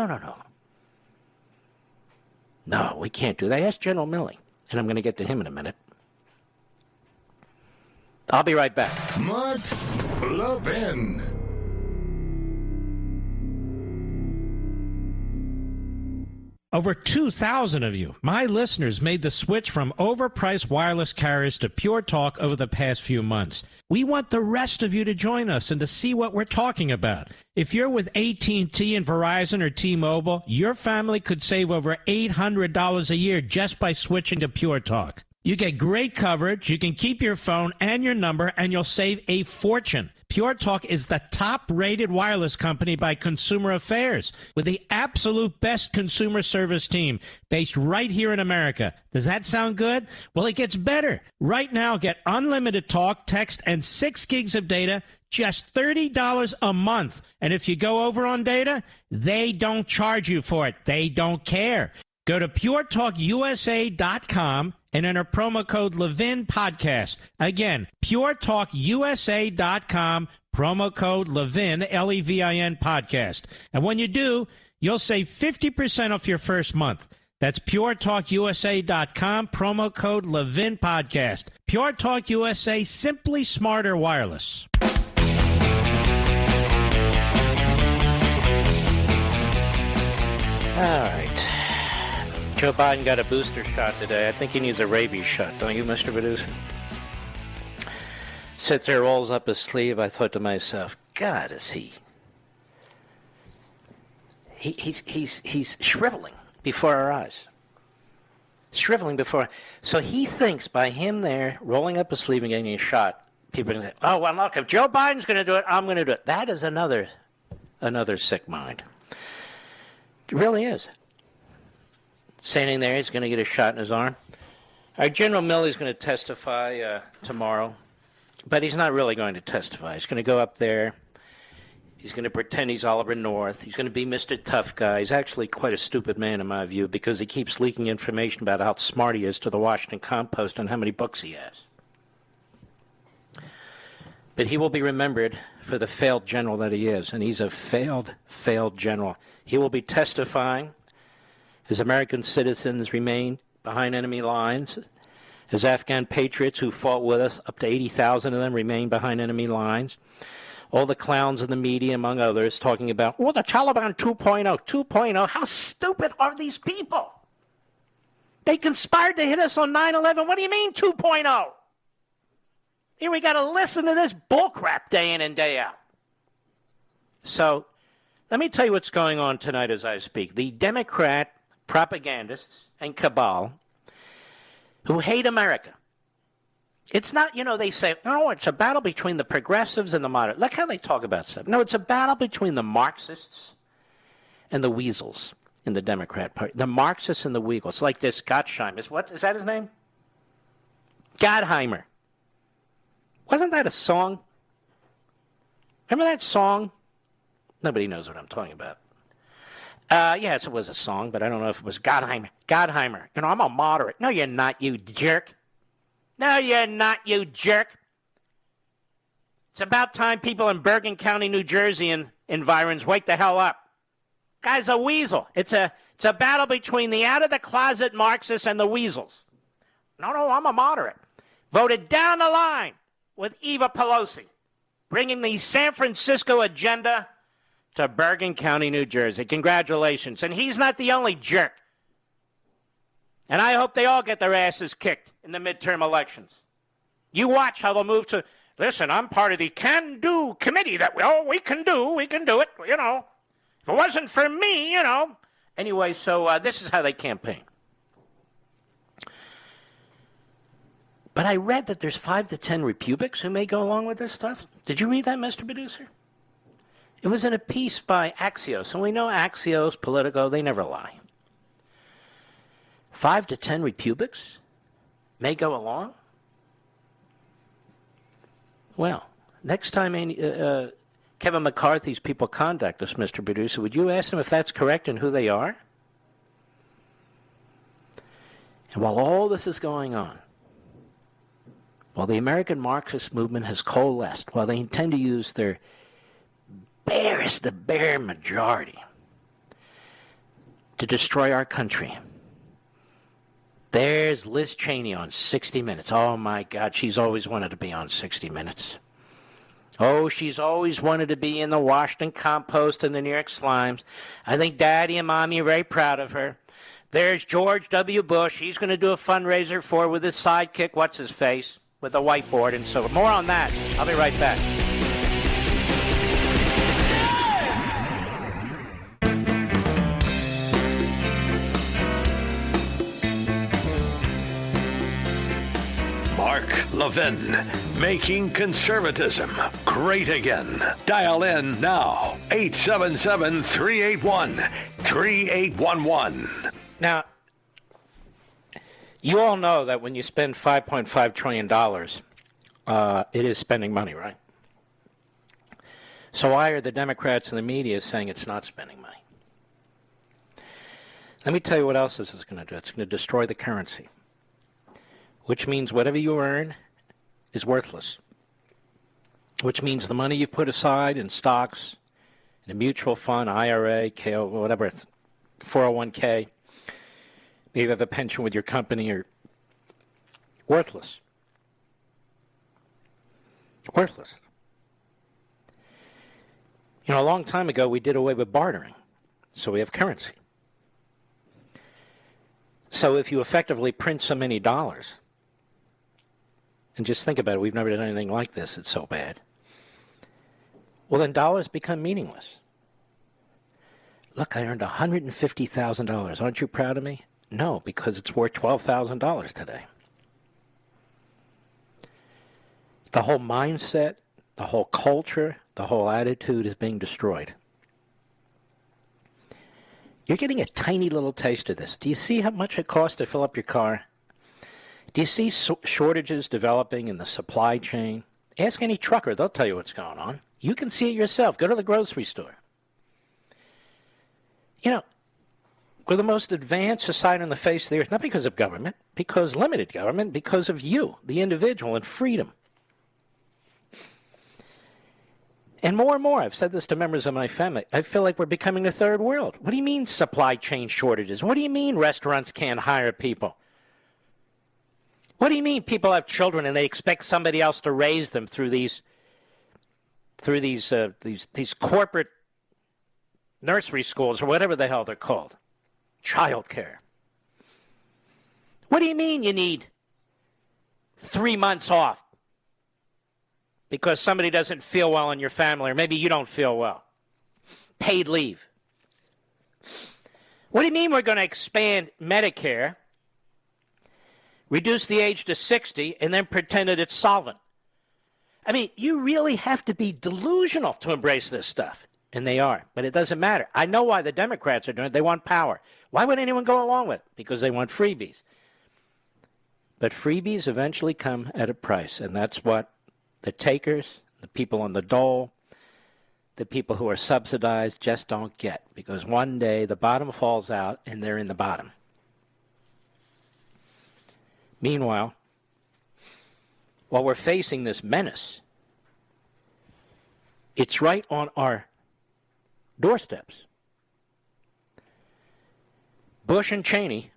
No, we can't do that. Ask General Milley, and I'm going to get to him in a minute. I'll be right back. Mark Levin. Over 2,000 of you, my listeners, made the switch from overpriced wireless carriers to Pure Talk over the past few months. We want the rest of you to join us and to see what we're talking about. If you're with AT&T and Verizon or T-Mobile, your family could save over $800 a year just by switching to Pure Talk. You get great coverage, you can keep your phone and your number, and you'll save a fortune. Pure Talk is the top-rated wireless company by Consumer Affairs, with the absolute best consumer service team based right here in America. Does that sound good? Well, it gets better. Right now, get unlimited talk, text, and 6 gigs of data, just $30 a month. And if you go over on data, they don't charge you for it. They don't care. Go to puretalkusa.com and enter promo code Levin Podcast. Again, puretalkusa.com, promo code Levin, Levin Podcast. And when you do, you'll save 50% off your first month. That's puretalkusa.com, promo code Levin Podcast. Pure Talk USA, simply smarter wireless. All right. Joe Biden got a booster shot today. I think he needs a rabies shot, don't you, Mr. Producer? Sits there, rolls up his sleeve. I thought to myself, God, is he? He's shriveling before our eyes. Shriveling before. So he thinks by him there rolling up his sleeve and getting a shot, people are going to say, oh, well, look, if Joe Biden's going to do it, I'm going to do it. That is another sick mind. It really is. Standing there, he's going to get a shot in his arm. All right, General Milley's going to testify tomorrow, but he's not really going to testify. He's going to go up there. He's going to pretend he's Oliver North. He's going to be Mr. Tough Guy. He's actually quite a stupid man, in my view, because he keeps leaking information about how smart he is to the Washington Compost and how many books he has. But he will be remembered for the failed general that he is, and he's a failed general. He will be testifying as American citizens remain behind enemy lines, as Afghan patriots who fought with us, up to 80,000 of them, remain behind enemy lines. All the clowns in the media, among others, talking about, the Taliban 2.0. How stupid are these people? They conspired to hit us on 9/11. What do you mean 2.0? Here we got to listen to this bullcrap day in and day out. So let me tell you what's going on tonight as I speak. The Democrat propagandists and cabal who hate America It's not, they say, no, it's a battle between the progressives and the moderates. Look how they talk about stuff. No, it's a battle between the Marxists and the weasels in the Democrat Party. The Marxists and the weasels. Like this Gottheimer. Is that his name? Gottheimer. Wasn't that a song? Remember that song? Nobody knows what I'm talking about. Yes, it was a song, but I don't know if it was Gottheimer. Gottheimer. I'm a moderate. No, you're not, you jerk. No, you're not, you jerk. It's about time people in Bergen County, New Jersey and environs wake the hell up. Guy's a weasel. It's a battle between the out-of-the-closet Marxists and the weasels. No, I'm a moderate. Voted down the line with Eva Pelosi, bringing the San Francisco agenda to Bergen County, New Jersey. Congratulations. And he's not the only jerk. And I hope they all get their asses kicked in the midterm elections. You watch how they'll move to, listen, I'm part of the can-do committee that we can do it, If it wasn't for me, Anyway, so this is how they campaign. But I read that there's 5 to 10 Republicans who may go along with this stuff. Did you read that, Mr. Producer? It was in a piece by Axios, and we know Axios, Politico, they never lie. 5 to 10 Republicans may go along? Well, next time Kevin McCarthy's people contact us, Mr. Producer, would you ask them if that's correct and who they are? And while all this is going on, while the American Marxist movement has coalesced, while they intend to use their barest, the bare majority to destroy our country, there's Liz Cheney on 60 Minutes. Oh, my God, she's always wanted to be on 60 Minutes. Oh, she's always wanted to be in the Washington Compost and the New York Slimes. I think Daddy and Mommy are very proud of her. There's George W. Bush. He's going to do a fundraiser for her with his sidekick, what's his face, with a whiteboard and so more on that. I'll be right back. Mark Levin, making conservatism great again. Dial in now, 877-381-3811. Now, you all know that when you spend $5.5 trillion, it is spending money, right? So why are the Democrats and the media saying it's not spending money? Let me tell you what else this is going to do. It's going to destroy the currency, which means whatever you earn is worthless, which means the money you've put aside in stocks, in a mutual fund, IRA, KO, whatever, 401k, maybe you have a pension with your company, or worthless. Worthless. A long time ago, we did away with bartering, so we have currency. So if you effectively print so many dollars, and just think about it, we've never done anything like this, it's so bad. Well, then dollars become meaningless. Look, I earned $150,000. Aren't you proud of me? No, because it's worth $12,000 today. The whole mindset, the whole culture, the whole attitude is being destroyed. You're getting a tiny little taste of this. Do you see how much it costs to fill up your car? Do you see shortages developing in the supply chain? Ask any trucker. They'll tell you what's going on. You can see it yourself. Go to the grocery store. We're the most advanced society on the face of the earth, not because of government, because limited government, because of you, the individual, and freedom. And more, I've said this to members of my family, I feel like we're becoming a third world. What do you mean supply chain shortages? What do you mean restaurants can't hire people? What do you mean people have children and they expect somebody else to raise them through these corporate nursery schools or whatever the hell they're called? Child care. What do you mean you need 3 months off because somebody doesn't feel well in your family, or maybe you don't feel well? Paid leave. What do you mean we're going to expand Medicare reduced the age to 60, and then pretended it's solvent. I mean, you really have to be delusional to embrace this stuff. And they are. But it doesn't matter. I know why the Democrats are doing it. They want power. Why would anyone go along with it? Because they want freebies. But freebies eventually come at a price. And that's what the takers, the people on the dole, the people who are subsidized just don't get. Because one day the bottom falls out and they're in the bottom. Meanwhile, while we're facing this menace, it's right on our doorsteps. Bush and Cheney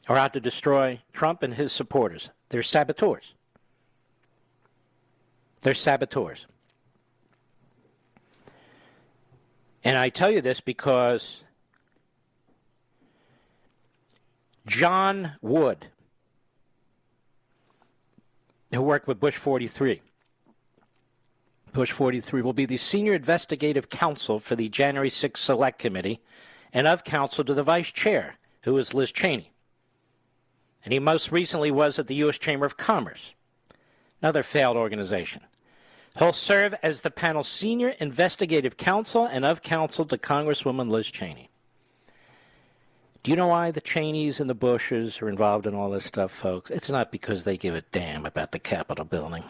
are out to destroy Trump and his supporters. They're saboteurs. They're saboteurs. And I tell you this because John Wood, who worked with Bush 43, Bush 43 will be the senior investigative counsel for the January 6th Select Committee and of counsel to the vice chair, who is Liz Cheney. And he most recently was at the U.S. Chamber of Commerce, another failed organization. He'll serve as the panel's senior investigative counsel and of counsel to Congresswoman Liz Cheney. Do you know why the Cheneys and the Bushes are involved in all this stuff, folks? It's not because they give a damn about the Capitol building.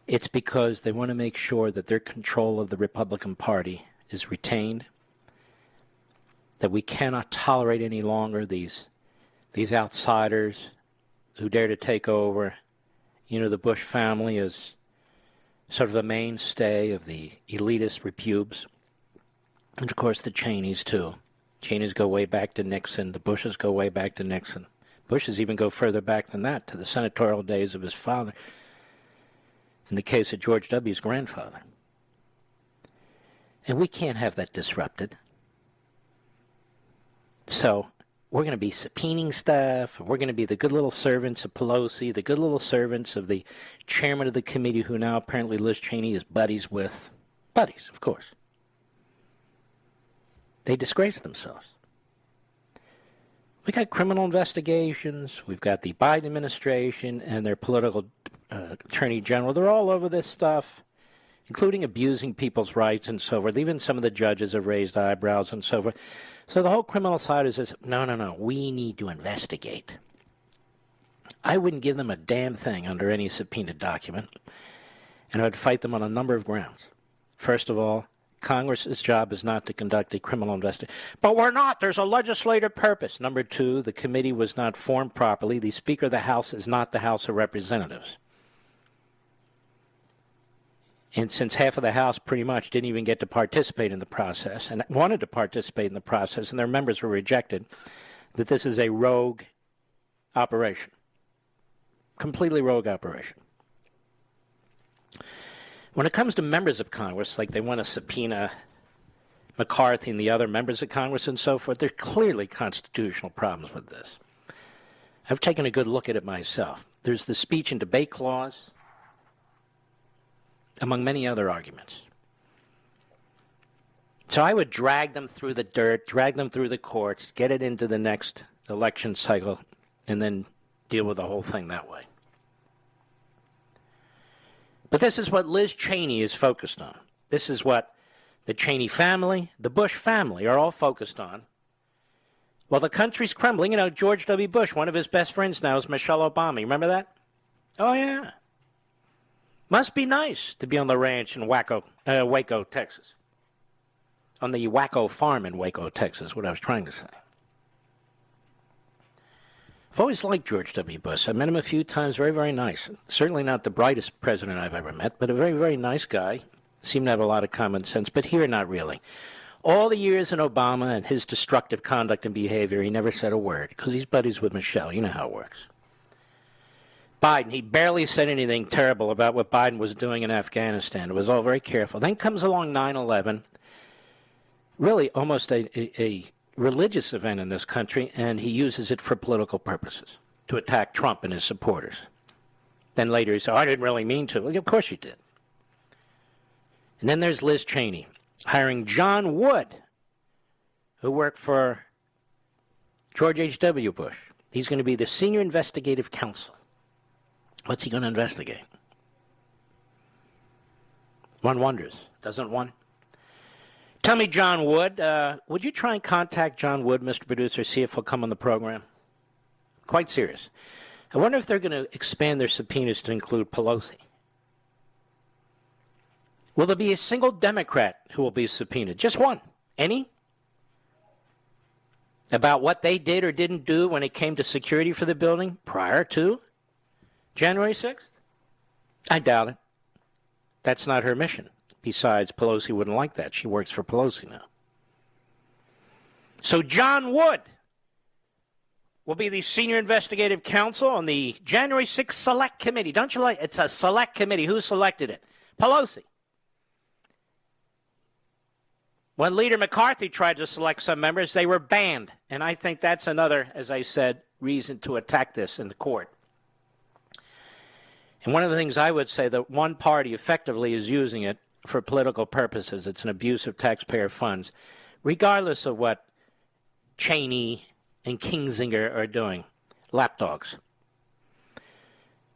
It's because they want to make sure that their control of the Republican Party is retained, that we cannot tolerate any longer these outsiders who dare to take over. You know, the Bush family is sort of a mainstay of the elitist repubes. And, of course, the Cheneys, too. Cheneys go way back to Nixon. The Bushes go way back to Nixon. Bushes even go further back than that, to the senatorial days of his father. In the case of George W.'s grandfather. And we can't have that disrupted. So we're going to be subpoenaing stuff. We're going to be the good little servants of Pelosi, the good little servants of the chairman of the committee, who now apparently Liz Cheney is buddies with. Buddies, of course. They disgrace themselves. We got criminal investigations. We've got the Biden administration and their political attorney general. They're all over this stuff, including abusing people's rights and so forth. Even some of the judges have raised eyebrows and so forth. So the whole criminal side is this, no, we need to investigate. I wouldn't give them a damn thing under any subpoenaed document, and I would fight them on a number of grounds. First of all, Congress's job is not to conduct a criminal investigation. But we're not. There's a legislative purpose. Number two, the committee was not formed properly. The Speaker of the House is not the House of Representatives. And since half of the House pretty much didn't even get to participate in the process and wanted to participate in the process, and their members were rejected, that this is a rogue operation. Completely rogue operation. When it comes to members of Congress, like they want to subpoena McCarthy and the other members of Congress and so forth, there's clearly constitutional problems with this. I've taken a good look at it myself. There's the speech and debate clause, among many other arguments. So I would drag them through the dirt, drag them through the courts, get it into the next election cycle, and then deal with the whole thing that way. But this is what Liz Cheney is focused on. This is what the Cheney family, the Bush family are all focused on. While the country's crumbling, you know, George W. Bush, one of his best friends now is Michelle Obama. You remember that? Oh, yeah. Must be nice to be on the ranch in Waco, Texas. On the Waco farm in Waco, Texas, what I was trying to say. I've always liked George W. Bush. I met him a few times, very, very nice. Certainly not the brightest president I've ever met, but a very, very nice guy. Seemed to have a lot of common sense, but here, not really. All the years in Obama and his destructive conduct and behavior, he never said a word, because he's buddies with Michelle. You know how it works. Biden, he barely said anything terrible about what Biden was doing in Afghanistan. It was all very careful. Then comes along 9/11, really almost a religious event in this country, and he uses it for political purposes, to attack Trump and his supporters. Then later he said, I didn't really mean to. Well, of course you did. And then there's Liz Cheney, hiring John Wood, who worked for George H.W. Bush. He's going to be the senior investigative counsel. What's he going to investigate? One wonders, doesn't one? Tell me, John Wood, would you try and contact John Wood, Mr. Producer, see if he'll come on the program? Quite serious. I wonder if they're going to expand their subpoenas to include Pelosi. Will there be a single Democrat who will be subpoenaed? Just one. Any? About what they did or didn't do when it came to security for the building prior to January 6th? I doubt it. That's not her mission. Besides, Pelosi wouldn't like that. She works for Pelosi now. So John Wood will be the senior investigative counsel on the January 6th Select Committee. Don't you like it? It's a select committee. Who selected it? Pelosi. When Leader McCarthy tried to select some members, they were banned. And I think that's another, as I said, reason to attack this in the court. And one of the things I would say that one party effectively is using it for political purposes. It's an abuse of taxpayer funds, regardless of what Cheney and Kinzinger are doing. Lapdogs.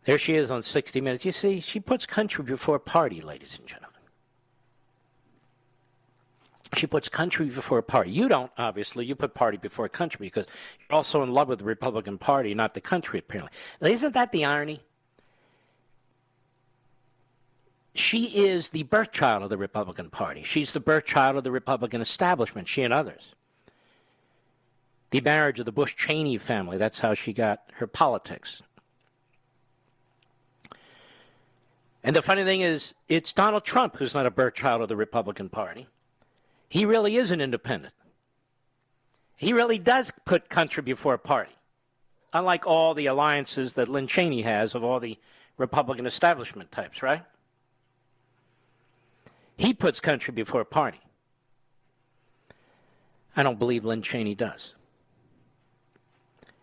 There she is on 60 Minutes. You see, she puts country before party, ladies and gentlemen. She puts country before party. You don't, obviously. You put party before country because you're also in love with the Republican Party, not the country, apparently. Isn't that the irony? She is the birth child of the Republican Party. She's the birth child of the Republican establishment, she and others. The marriage of the Bush-Cheney family, that's how she got her politics. And the funny thing is, it's Donald Trump who's not a birth child of the Republican Party. He really is an independent. He really does put country before party, unlike all the alliances that Lynn Cheney has of all the Republican establishment types, right? He puts country before party. I don't believe Lynn Cheney does.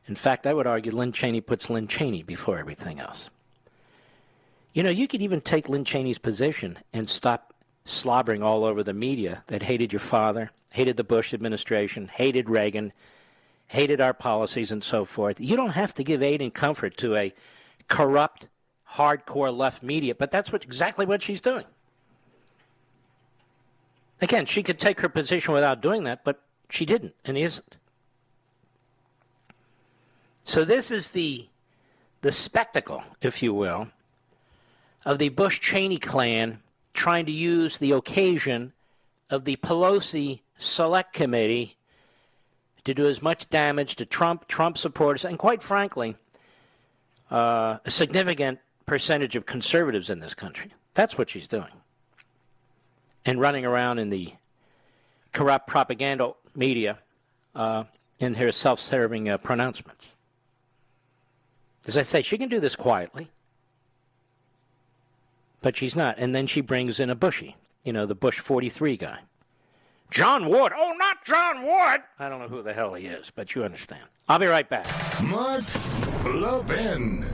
In fact, I would argue Lynn Cheney puts Lynn Cheney before everything else. You know, you could even take Lynn Cheney's position and stop slobbering all over the media that hated your father, hated the Bush administration, hated Reagan, hated our policies and so forth. You don't have to give aid and comfort to a corrupt, hardcore left media, but that's exactly what she's doing. Again, she could take her position without doing that, but she didn't and isn't. So this is the spectacle, if you will, of the Bush-Cheney clan trying to use the occasion of the Pelosi Select Committee to do as much damage to Trump supporters, and quite frankly, a significant percentage of conservatives in this country. That's what she's doing. And running around in the corrupt propaganda media in her self-serving pronouncements. As I say, she can do this quietly, but she's not. And then she brings in a Bushy, the Bush 43 guy. John Wood. Oh, not John Wood. I don't know who the hell he is, but you understand. I'll be right back. Mark Levin.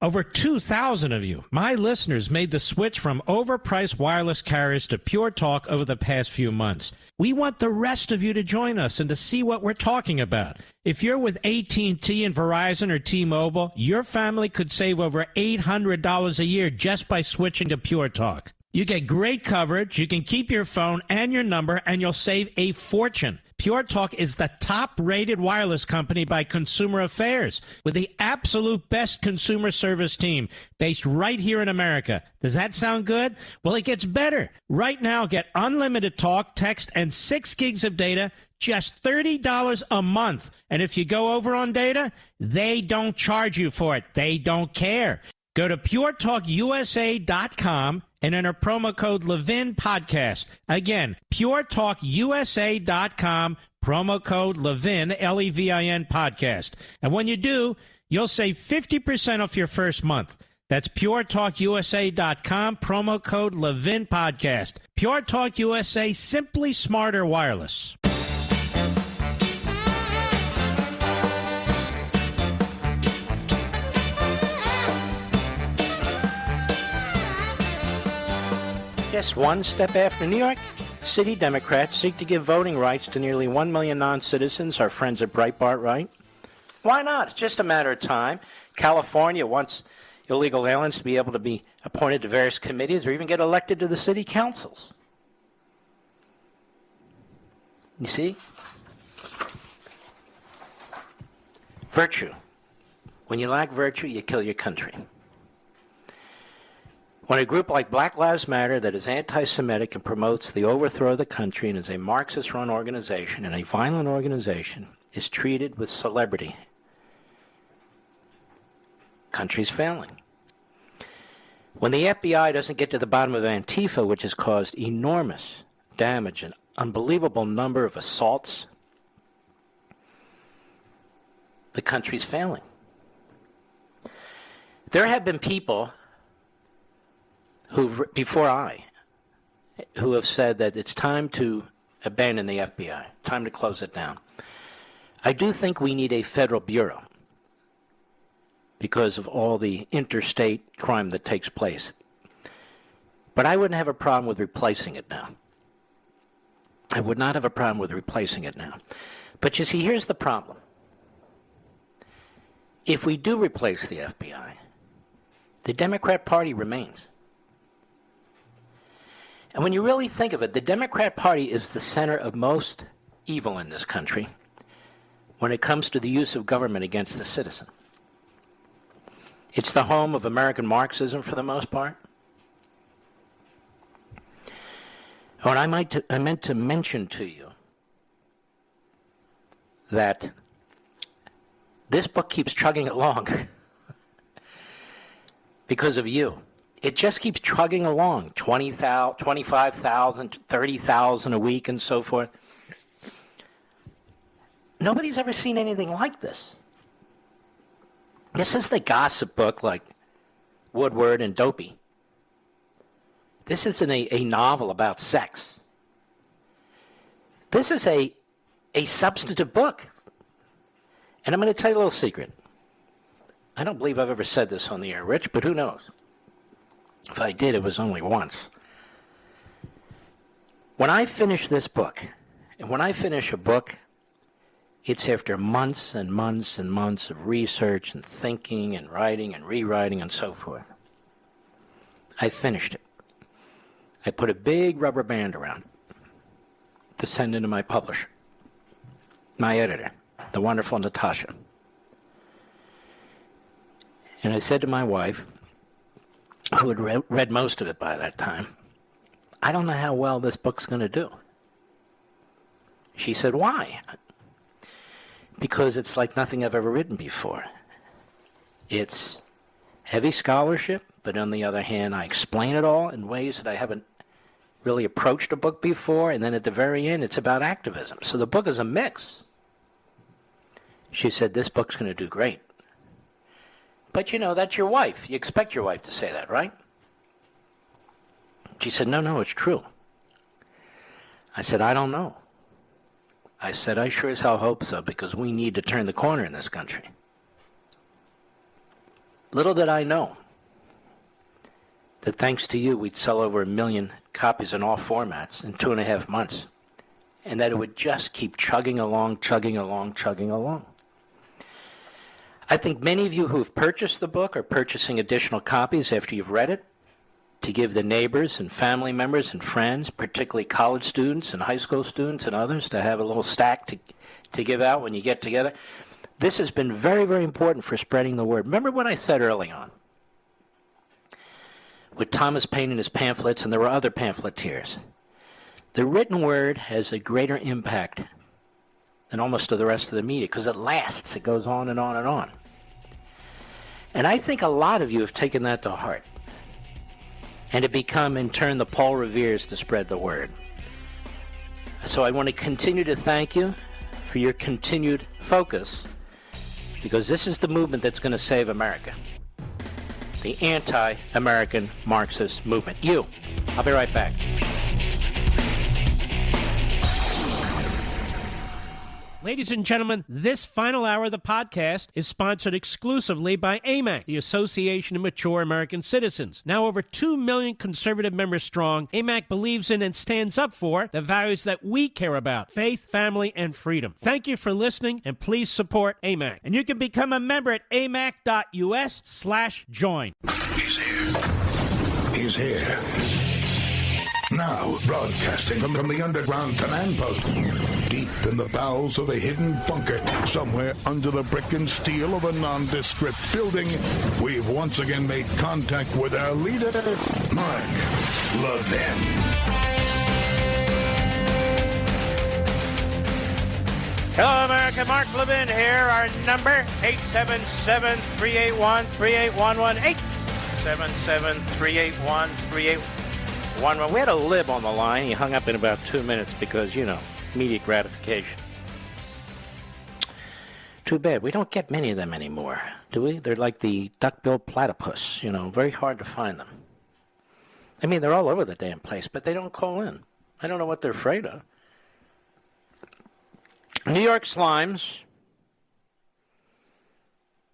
Over 2,000 of you, my listeners, made the switch from overpriced wireless carriers to Pure Talk over the past few months. We want the rest of you to join us and to see what we're talking about. If you're with AT&T and Verizon or T-Mobile, your family could save over $800 a year just by switching to Pure Talk. You get great coverage, you can keep your phone and your number, and you'll save a fortune. Pure Talk is the top-rated wireless company by Consumer Affairs with the absolute best consumer service team based right here in America. Does that sound good? Well, it gets better. Right now, get unlimited talk, text, and 6 gigs of data, just $30 a month. And if you go over on data, they don't charge you for it. They don't care. Go to puretalkusa.com and enter promo code Levin Podcast. Again, puretalkusa.com, promo code Levin, Levin Podcast. And when you do, you'll save 50% off your first month. That's puretalkusa.com, promo code Levin Podcast. Pure Talk USA, simply smarter wireless. Just one step after New York, City Democrats seek to give voting rights to nearly 1 million non-citizens, our friends at Breitbart write. Why not? It's just a matter of time. California wants illegal aliens to be able to be appointed to various committees or even get elected to the city councils. You see? Virtue. When you lack virtue, you kill your country. When a group like Black Lives Matter that is anti-Semitic and promotes the overthrow of the country and is a Marxist-run organization and a violent organization is treated with celebrity, country's failing. When the FBI doesn't get to the bottom of Antifa, which has caused enormous damage and unbelievable number of assaults, the country's failing. There have been people who, before who have said that it's time to abandon the FBI, time to close it down. I do think we need a federal bureau because of all the interstate crime that takes place. But I wouldn't have a problem with replacing it now. I would not have a problem with replacing it now. But you see, here's the problem. If we do replace the FBI, the Democrat Party remains. And when you really think of it, the Democrat Party is the center of most evil in this country when it comes to the use of government against the citizen. It's the home of American Marxism for the most part. And I meant to mention to you that this book keeps chugging along because of you. It just keeps chugging along, 20,000, 25,000, 30,000 a week and so forth. Nobody's ever seen anything like this. This is the gossip book like Woodward and Dopey. This isn't a novel about sex. This is a substantive book. And I'm going to tell you a little secret. I don't believe I've ever said this on the air, Rich, but who knows? If I did, it was only once. When I finish this book, and when I finish a book, it's after months and months and months of research and thinking and writing and rewriting and so forth. I finished it. I put a big rubber band around it to send into my publisher, my editor, the wonderful Natasha. And I said to my wife, who had read most of it by that time, I don't know how well this book's going to do. She said, why? Because it's like nothing I've ever written before. It's heavy scholarship, but on the other hand, I explain it all in ways that I haven't really approached a book before, and then at the very end, it's about activism. So the book is a mix. She said, this book's going to do great. But you know, that's your wife. You expect your wife to say that, right? She said, no, it's true. I said, I don't know. I said, I sure as hell hope so, because we need to turn the corner in this country. Little did I know that thanks to you, we'd sell over 1 million copies in all formats in 2.5 months, and that it would just keep chugging along. I think many of you who have purchased the book are purchasing additional copies after you've read it to give the neighbors and family members and friends, particularly college students and high school students and others, to have a little stack to give out when you get together. This has been very, very important for spreading the word. Remember what I said early on with Thomas Paine and his pamphlets, and there were other pamphleteers. The written word has a greater impact than almost to the rest of the media because it lasts. It goes on and on and on. And I think a lot of you have taken that to heart and have become, in turn, the Paul Reveres to spread the word. So I want to continue to thank you for your continued focus, because this is the movement that's going to save America. The anti-American Marxist movement. I'll be right back. Ladies and gentlemen, this final hour of the podcast is sponsored exclusively by AMAC, the Association of Mature American Citizens. Now over 2 million conservative members strong, AMAC believes in and stands up for the values that we care about: faith, family, and freedom. Thank you for listening, and please support AMAC. And you can become a member at amac.us/join. He's here. He's here. Now, broadcasting from the underground command post, deep in the bowels of a hidden bunker, somewhere under the brick and steel of a nondescript building, we've once again made contact with our leader, Mark Levin. Hello, America. Mark Levin here. Our number, 877-381-3811. 877-381-3811. We had a lib on the line. He hung up in about 2 minutes because, immediate gratification. Too bad. We don't get many of them anymore, do we? They're like the duck-billed platypus, very hard to find them. I mean, they're all over the damn place, but they don't call in. I don't know what they're afraid of. New York Slimes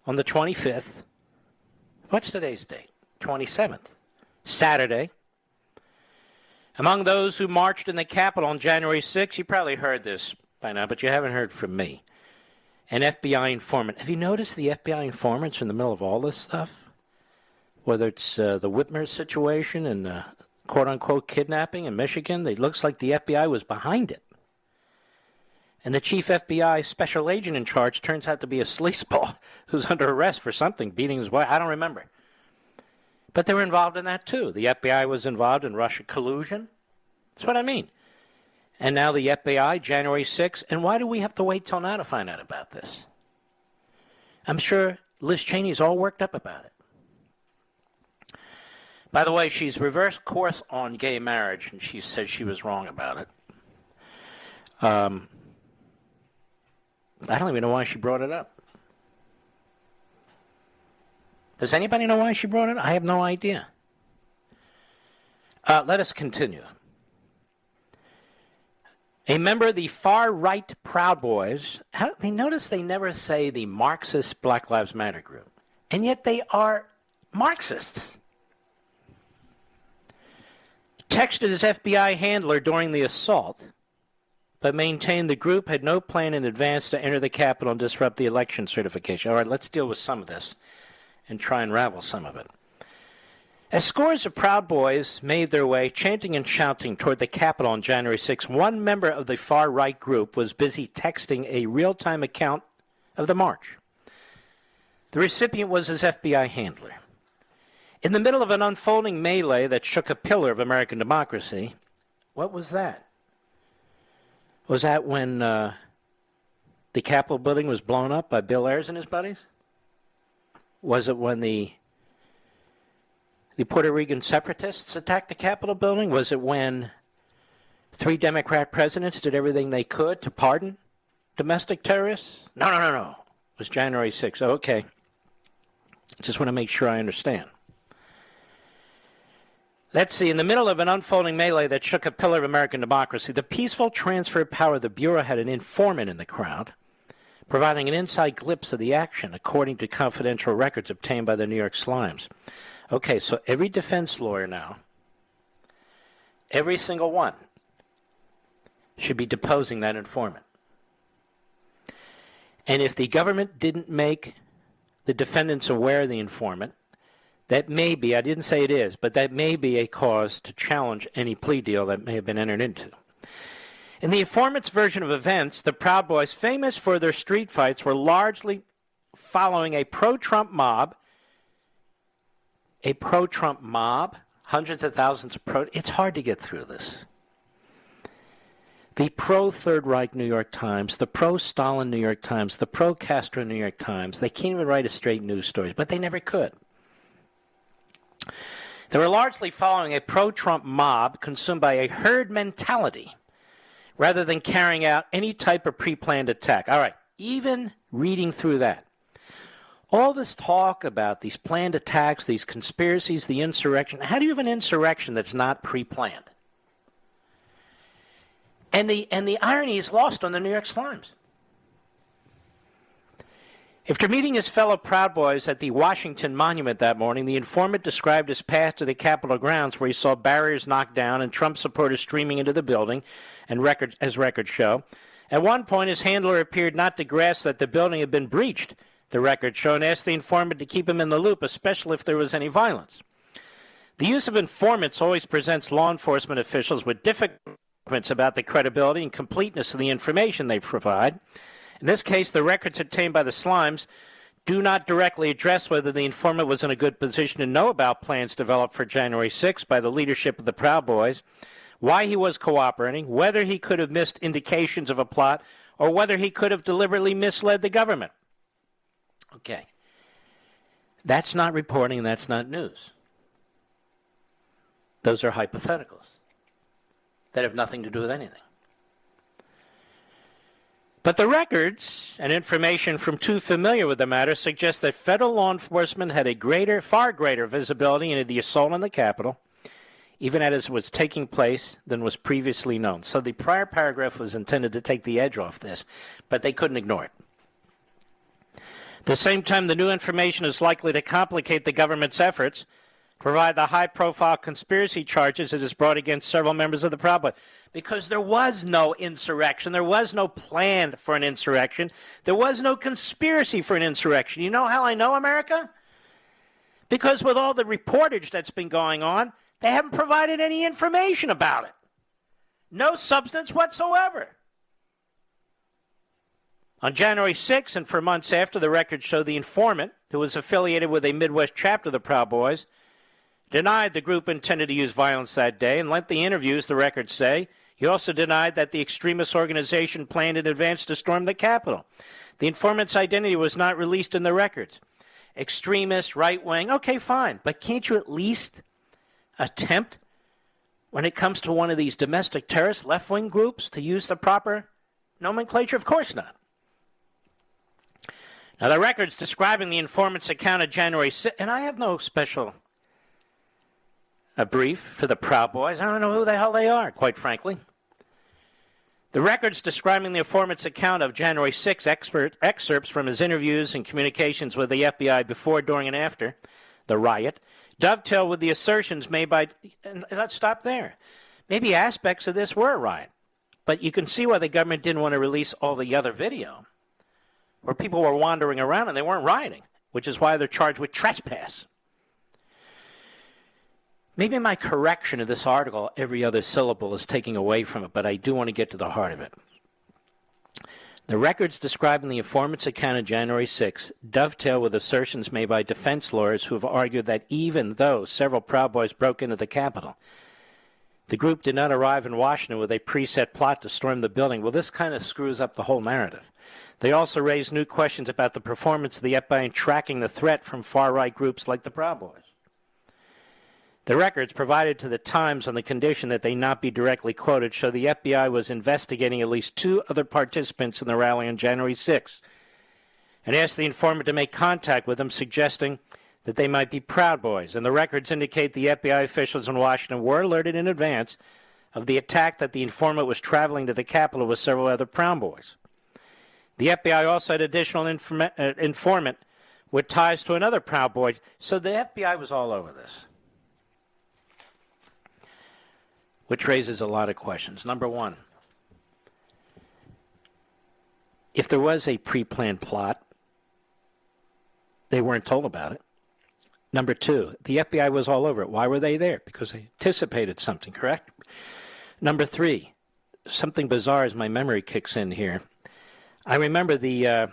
on the 25th. What's today's date? 27th. Saturday. Among those who marched in the Capitol on January 6th, you probably heard this by now, but you haven't heard from me. An FBI informant. Have you noticed the FBI informants in the middle of all this stuff? Whether it's the Whitmer situation and quote-unquote kidnapping in Michigan, it looks like the FBI was behind it. And the chief FBI special agent in charge turns out to be a sleazeball who's under arrest for something, beating his wife. I don't remember. But they were involved in that, too. The FBI was involved in Russia collusion. That's what I mean. And now the FBI, January 6th. And why do we have to wait till now to find out about this? I'm sure Liz Cheney's all worked up about it. By the way, she's reversed course on gay marriage, and she says she was wrong about it. I don't even know why she brought it up. Does anybody know why she brought it? I have no idea. Let us continue. A member of the far-right Proud Boys, notice they never say the Marxist Black Lives Matter group, and yet they are Marxists. Texted his FBI handler during the assault, but maintained the group had no plan in advance to enter the Capitol and disrupt the election certification. All right, let's deal with some of this and try and unravel some of it. As scores of Proud Boys made their way, chanting and shouting, toward the Capitol on January 6, one member of the far-right group was busy texting a real-time account of the march. The recipient was his FBI handler. In the middle of an unfolding melee that shook a pillar of American democracy, what was that? Was that when the Capitol building was blown up by Bill Ayers and his buddies? Was it when the Puerto Rican separatists attacked the Capitol building? Was it when 3 Democrat presidents did everything they could to pardon domestic terrorists? No. It was January 6th. Oh, okay. Just want to make sure I understand. Let's see. In the middle of an unfolding melee that shook a pillar of American democracy, the peaceful transfer of power of the Bureau had an informant in the crowd, providing an inside glimpse of the action, according to confidential records obtained by the New York Slimes. Okay, so every defense lawyer now, every single one, should be deposing that informant. And if the government didn't make the defendants aware of the informant, that may be, I didn't say it is, but that may be a cause to challenge any plea deal that may have been entered into. In the informant's version of events, the Proud Boys, famous for their street fights, were largely following a pro-Trump mob. A pro-Trump mob? Hundreds of thousands of It's hard to get through this. The pro-Third Reich New York Times, the pro-Stalin New York Times, the pro-Castro New York Times, they can't even write a straight news story, but they never could. They were largely following a pro-Trump mob consumed by a herd mentality rather than carrying out any type of pre-planned attack. All right, even reading through that, all this talk about these planned attacks, these conspiracies, the insurrection, how do you have an insurrection that's not pre-planned? And the irony is lost on the New York Slimes. After meeting his fellow Proud Boys at the Washington Monument that morning, the informant described his path to the Capitol grounds, where he saw barriers knocked down and Trump supporters streaming into the building, and records show. At one point, his handler appeared not to grasp that the building had been breached, the records show, and asked the informant to keep him in the loop, especially if there was any violence. The use of informants always presents law enforcement officials with difficulties about the credibility and completeness of the information they provide. In this case, the records obtained by the Slimes do not directly address whether the informant was in a good position to know about plans developed for January 6th by the leadership of the Proud Boys, why he was cooperating, whether he could have missed indications of a plot, or whether he could have deliberately misled the government. Okay. That's not reporting, and that's not news. Those are hypotheticals that have nothing to do with anything. But the records and information from two familiar with the matter suggest that federal law enforcement had a far greater visibility into the assault on the Capitol, even as it was taking place, than was previously known. So the prior paragraph was intended to take the edge off this, but they couldn't ignore it. At the same time, the new information is likely to complicate the government's efforts to provide the high-profile conspiracy charges it has brought against several members of the Proud Boys. Because there was no insurrection. There was no plan for an insurrection. There was no conspiracy for an insurrection. You know how I know, America? Because with all the reportage that's been going on, they haven't provided any information about it. No substance whatsoever. On January 6th and for months after, the records show the informant, who was affiliated with a Midwest chapter of the Proud Boys, denied the group intended to use violence that day. In lengthy interviews, the records say, he also denied that the extremist organization planned in advance to storm the Capitol. The informant's identity was not released in the records. Extremist, right-wing, okay, fine. But can't you at least attempt, when it comes to one of these domestic terrorist left-wing groups, to use the proper nomenclature? Of course not. Now, the records describing the informant's account of January 6th, and I have no special brief for the Proud Boys. I don't know who the hell they are, quite frankly. The records describing the informant's account of January 6th, excerpts from his interviews and communications with the FBI before, during, and after the riot, dovetail with the assertions made by... And let's stop there. Maybe aspects of this were a riot, but you can see why the government didn't want to release all the other video, where people were wandering around and they weren't rioting, which is why they're charged with trespass. Maybe my correction of this article, every other syllable, is taking away from it, but I do want to get to the heart of it. The records describing the informant's account of January 6th dovetail with assertions made by defense lawyers who have argued that even though several Proud Boys broke into the Capitol, the group did not arrive in Washington with a preset plot to storm the building. Well, this kind of screws up the whole narrative. They also raised new questions about the performance of the FBI in tracking the threat from far-right groups like the Proud Boys. The records provided to the Times on the condition that they not be directly quoted show the FBI was investigating at least two other participants in the rally on January 6th and asked the informant to make contact with them, suggesting that they might be Proud Boys. And the records indicate the FBI officials in Washington were alerted in advance of the attack that the informant was traveling to the Capitol with several other Proud Boys. The FBI also had additional informant with ties to another Proud Boy. So the FBI was all over this, which raises a lot of questions. Number one, if there was a pre-planned plot, they weren't told about it. Number two, the FBI was all over it. Why were they there? Because they anticipated something, correct? Number three, something bizarre as my memory kicks in here. I remember the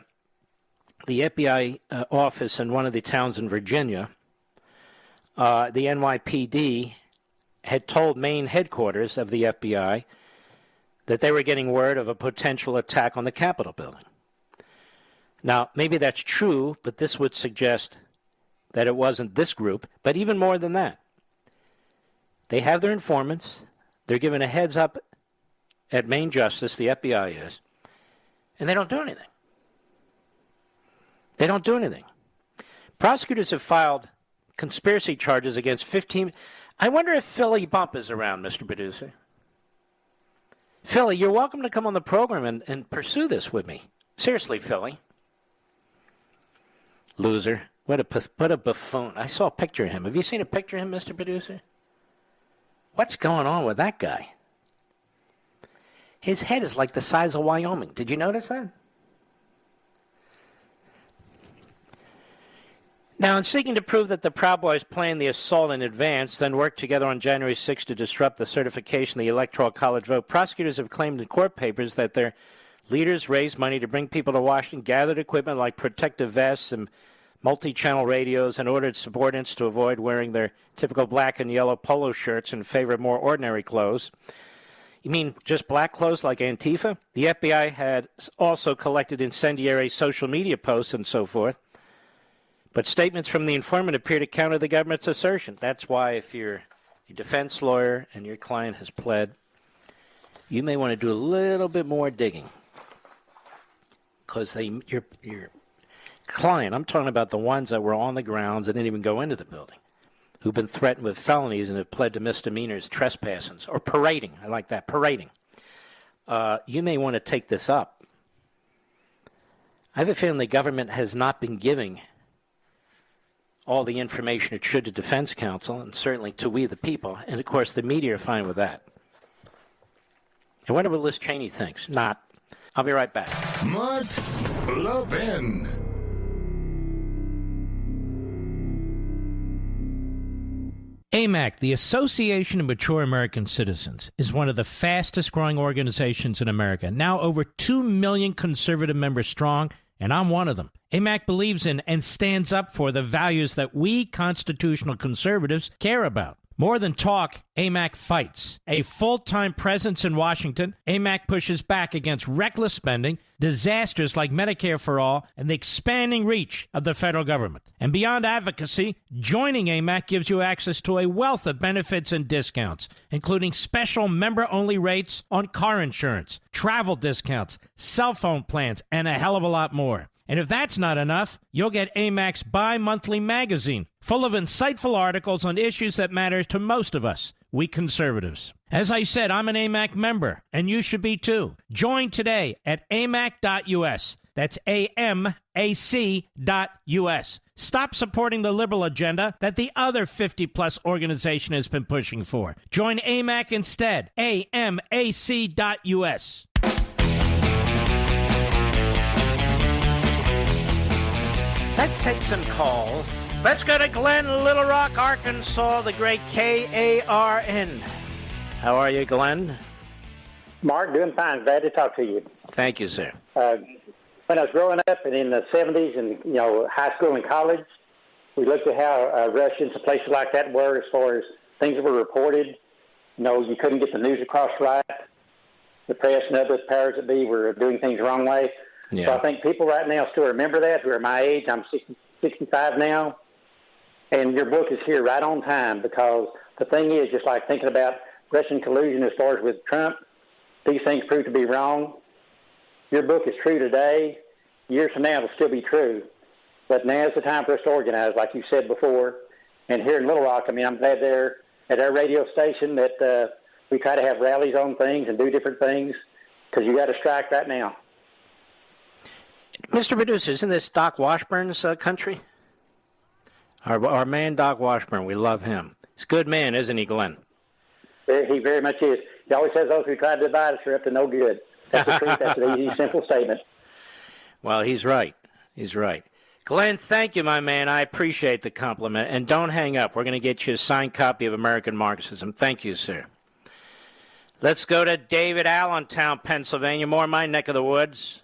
FBI office in one of the towns in Virginia, the NYPD, had told main headquarters of the FBI that they were getting word of a potential attack on the Capitol building. Now, maybe that's true, but this would suggest that it wasn't this group, but even more than that. They have their informants. They're given a heads up at Main Justice, the FBI is, and they don't do anything. They don't do anything. Prosecutors have filed conspiracy charges against 15... I wonder if Philly Bump is around, Mr. Producer. Philly, you're welcome to come on the program and pursue this with me. Seriously, Philly. Loser. What a buffoon. I saw a picture of him. Have you seen a picture of him, Mr. Producer? What's going on with that guy? His head is like the size of Wyoming. Did you notice that? Now, in seeking to prove that the Proud Boys planned the assault in advance, then worked together on January 6 to disrupt the certification of the Electoral College vote, prosecutors have claimed in court papers that their leaders raised money to bring people to Washington, gathered equipment like protective vests and multi-channel radios, and ordered subordinates to avoid wearing their typical black and yellow polo shirts in favor of more ordinary clothes. You mean just black clothes like Antifa? The FBI had also collected incendiary social media posts and so forth. But statements from the informant appear to counter the government's assertion. That's why if you're a defense lawyer and your client has pled, you may want to do a little bit more digging. Because your client, I'm talking about the ones that were on the grounds and didn't even go into the building, who've been threatened with felonies and have pled to misdemeanors, trespassing, or parading. I like that, parading. You may want to take this up. I have a feeling the government has not been giving all the information it should to defense counsel, and certainly to we the people. And, of course, the media are fine with that. And whatever Liz Cheney thinks, not. I'll be right back. Mark Levin. AMAC, the Association of Mature American Citizens, is one of the fastest-growing organizations in America, now over 2 million conservative members strong, and I'm one of them. AMAC believes in and stands up for the values that we constitutional conservatives care about. More than talk, AMAC fights. A full-time presence in Washington, AMAC pushes back against reckless spending, disasters like Medicare for All, and the expanding reach of the federal government. And beyond advocacy, joining AMAC gives you access to a wealth of benefits and discounts, including special member-only rates on car insurance, travel discounts, cell phone plans, and a hell of a lot more. And if that's not enough, you'll get AMAC's bi-monthly magazine, full of insightful articles on issues that matter to most of us, we conservatives. As I said, I'm an AMAC member, and you should be too. Join today at amac.us. That's AMAC.us. Stop supporting the liberal agenda that the other 50-plus organization has been pushing for. Join AMAC instead. AMAC.us. Let's take some calls. Let's go to Glenn, Little Rock, Arkansas, the great KARN. How are you, Glenn? Mark, doing fine. Glad to talk to you. Thank you, sir. When I was growing up and in the 70s and, high school and college, we looked at how Russians and places like that were as far as things that were reported. You couldn't get the news across right. The press and other powers that be were doing things the wrong way. Yeah. So I think people right now still remember that, who are my age. I'm 65 now. And your book is here right on time because the thing is, just like thinking about Russian collusion as far as with Trump, these things prove to be wrong. Your book is true today. Years from now, it'll still be true. But now's the time for us to organize, like you said before. And here in Little Rock, I'm glad there at our radio station that we try to have rallies on things and do different things because you got to strike right now. Mr. Producer, isn't this Doc Washburn's country? Our man, Doc Washburn, we love him. He's a good man, isn't he, Glenn? He very much is. He always says those who try to divide us are up to no good. That's the truth. That's an easy, simple statement. Well, he's right. He's right. Glenn, thank you, my man. I appreciate the compliment. And don't hang up. We're going to get you a signed copy of American Marxism. Thank you, sir. Let's go to David, Allentown, Pennsylvania. More my neck of the woods.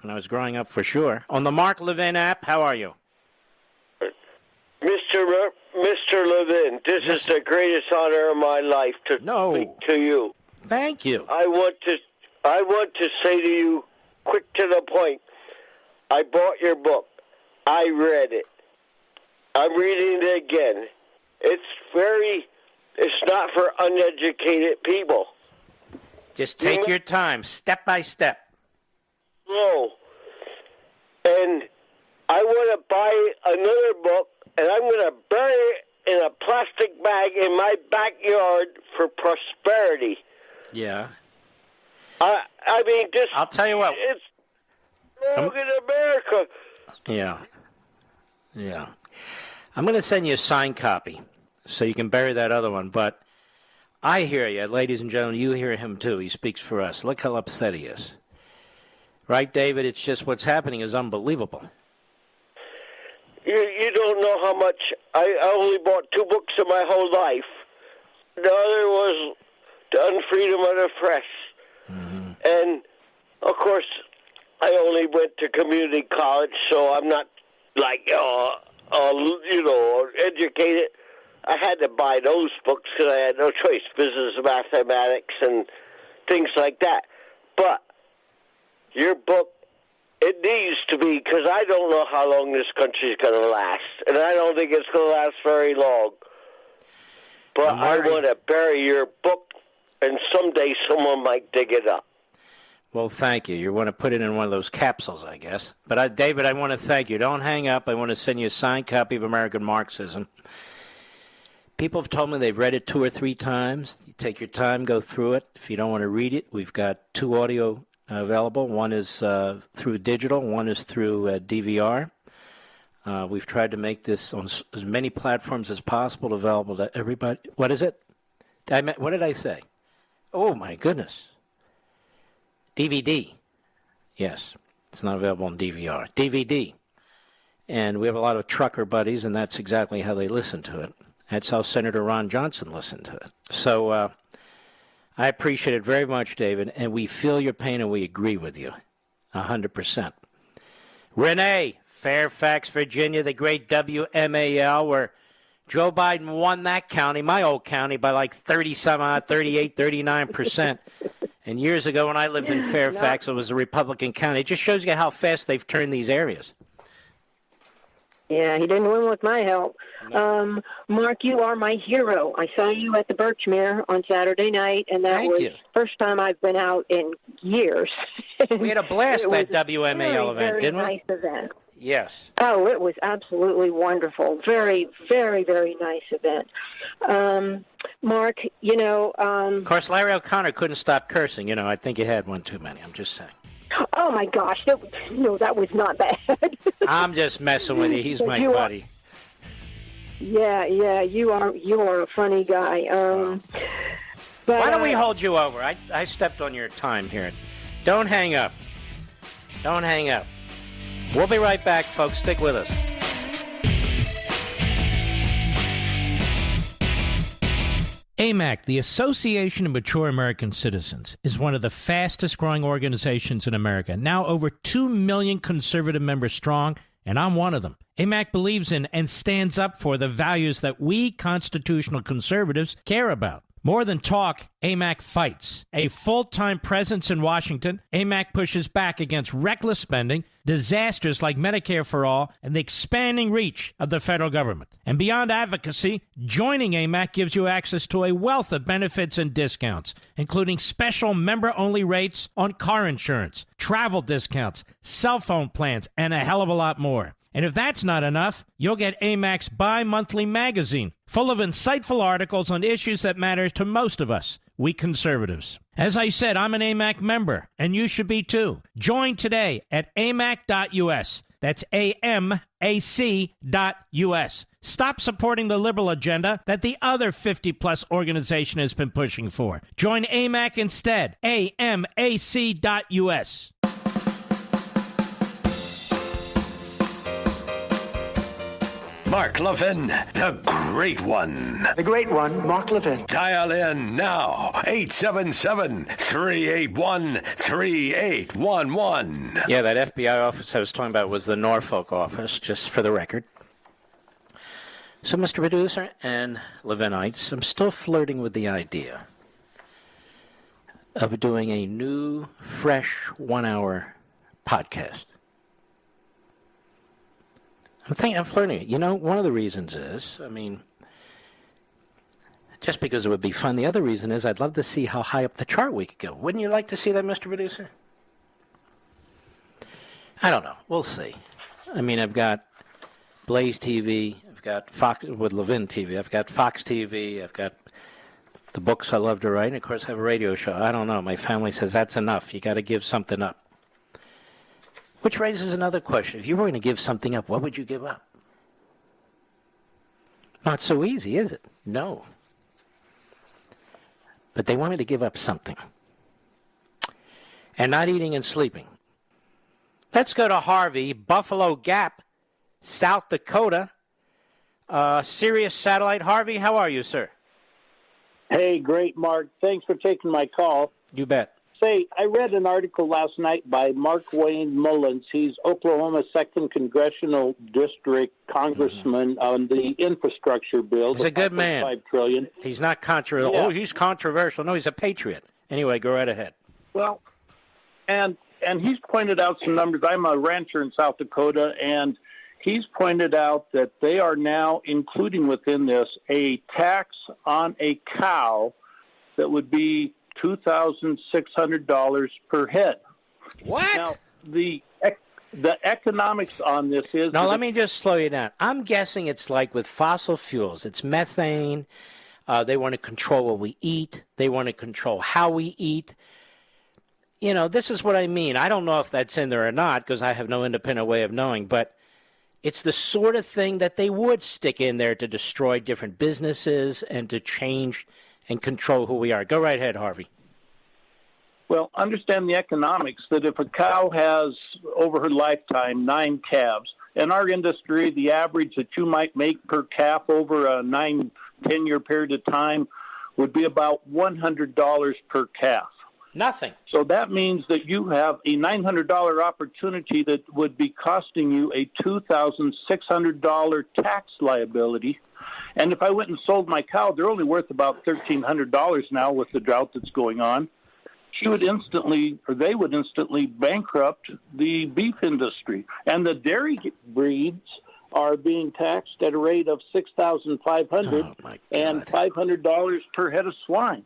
When I was growing up, for sure. On the Mark Levin app, how are you? Mr. Levin, this is the greatest honor of my life to speak to you. Thank you. I want to say to you, quick to the point, I bought your book. I read it. I'm reading it again. It's not for uneducated people. Just take your time, step by step. No. And I want to buy another book, and I'm going to bury it in a plastic bag in my backyard for prosperity. Yeah. I'll tell you what. It's wrong in America. Yeah. Yeah. I'm going to send you a signed copy so you can bury that other one. But I hear you, ladies and gentlemen. You hear him, too. He speaks for us. Look how upset he is. Right, David? It's just what's happening is unbelievable. You don't know how much. I only bought 2 books in my whole life. The other was The Unfreedom of the Press. Mm-hmm. And, of course, I only went to community college, so I'm not, educated. I had to buy those books because I had no choice, business, mathematics, and things like that. But your book, it needs to be, because I don't know how long this country's going to last, and I don't think it's going to last very long. But I want to bury your book, and someday someone might dig it up. Well, thank you. You want to put it in one of those capsules, I guess. But, David, I want to thank you. Don't hang up. I want to send you a signed copy of American Marxism. People have told me they've read it 2 or 3 times. You take your time, go through it. If you don't want to read it, we've got 2 audio available. One is through digital. One is through DVR. We've tried to make this on as many platforms as possible available to everybody. What is it? What did I say? Oh, my goodness. DVD. Yes, it's not available on DVR. DVD. And we have a lot of trucker buddies, and that's exactly how they listen to it. That's how Senator Ron Johnson listened to it. So I appreciate it very much, David, and we feel your pain and we agree with you 100%. Renee, Fairfax, Virginia, the great WMAL, where Joe Biden won that county, my old county, by like 38, 39%. And years ago when I lived in Fairfax, it was a Republican county. It just shows you how fast they've turned these areas. Yeah, he didn't win with my help. No. Mark, you are my hero. I saw you at the Birchmere on Saturday night, and that was the first time I've been out in years. We had a blast at that WMAL event, didn't we? Very nice event. Yes. Oh, it was absolutely wonderful. Very, very, very nice event. Mark, of course, Larry O'Connor couldn't stop cursing. I think you had one too many. I'm just saying. Oh, my gosh. That was not bad. I'm just messing with you. He's my buddy. Yeah, you are a funny guy. But, why don't we hold you over? I stepped on your time here. Don't hang up. Don't hang up. We'll be right back, folks. Stick with us. AMAC, the Association of Mature American Citizens, is one of the fastest-growing organizations in America, now over 2 million conservative members strong, and I'm one of them. AMAC believes in and stands up for the values that we constitutional conservatives care about. More than talk, AMAC fights. A full-time presence in Washington, AMAC pushes back against reckless spending, disasters like Medicare for All, and the expanding reach of the federal government. And beyond advocacy, joining AMAC gives you access to a wealth of benefits and discounts, including special member-only rates on car insurance, travel discounts, cell phone plans, and a hell of a lot more. And if that's not enough, you'll get AMAC's bi-monthly magazine, full of insightful articles on issues that matter to most of us, we conservatives. As I said, I'm an AMAC member, and you should be too. Join today at amac.us. That's AMAC.us. Stop supporting the liberal agenda that the other 50-plus organization has been pushing for. Join AMAC instead. AMAC.us. Mark Levin, the great one. The great one, Mark Levin. Dial in now, 877-381-3811. Yeah, that FBI office I was talking about was the Norfolk office, just for the record. So, Mr. Producer and Levinites, I'm still flirting with the idea of doing a new, fresh 1-hour podcast. I'm flirting it. One of the reasons is, just because it would be fun. The other reason is I'd love to see how high up the chart we could go. Wouldn't you like to see that, Mr. Producer? I don't know. We'll see. I've got Blaze TV. I've got Fox with Levin TV. I've got Fox TV. I've got the books I love to write. And, of course, I have a radio show. I don't know. My family says that's enough. You got to give something up. Which raises another question. If you were going to give something up, what would you give up? Not so easy, is it? No. But they want me to give up something. And not eating and sleeping. Let's go to Harvey, Buffalo Gap, South Dakota. Sirius Satellite. Harvey, how are you, sir? Hey, great, Mark. Thanks for taking my call. You bet. Say, I read an article last night by Mark Wayne Mullins. He's Oklahoma's 2nd Congressional District Congressman on the infrastructure bill. He's a good man. $5 trillion. He's not controversial. Yeah. Oh, he's controversial. No, he's a patriot. Anyway, go right ahead. Well, and he's pointed out some numbers. I'm a rancher in South Dakota, and he's pointed out that they are now including within this a tax on a cow that would be $2,600 per head. What? Now, the economics on this is... Now, let me just slow you down. I'm guessing it's like with fossil fuels. It's methane. They want to control what we eat. They want to control how we eat. You know, this is what I mean. I don't know if that's in there or not because I have no independent way of knowing, but it's the sort of thing that they would stick in there to destroy different businesses and to change and control who we are. Go right ahead, Harvey. Well, understand the economics that if a cow has, over her lifetime, 9 calves, in our industry, the average that you might make per calf over a 9-10-year period of time would be about $100 per calf. Nothing. So that means that you have a $900 opportunity that would be costing you a $2,600 tax liability. And if I went and sold my cow, they're only worth about $1,300 now with the drought that's going on. They would instantly bankrupt the beef industry. And the dairy breeds are being taxed at a rate of $6,500 and $500 per head of swine.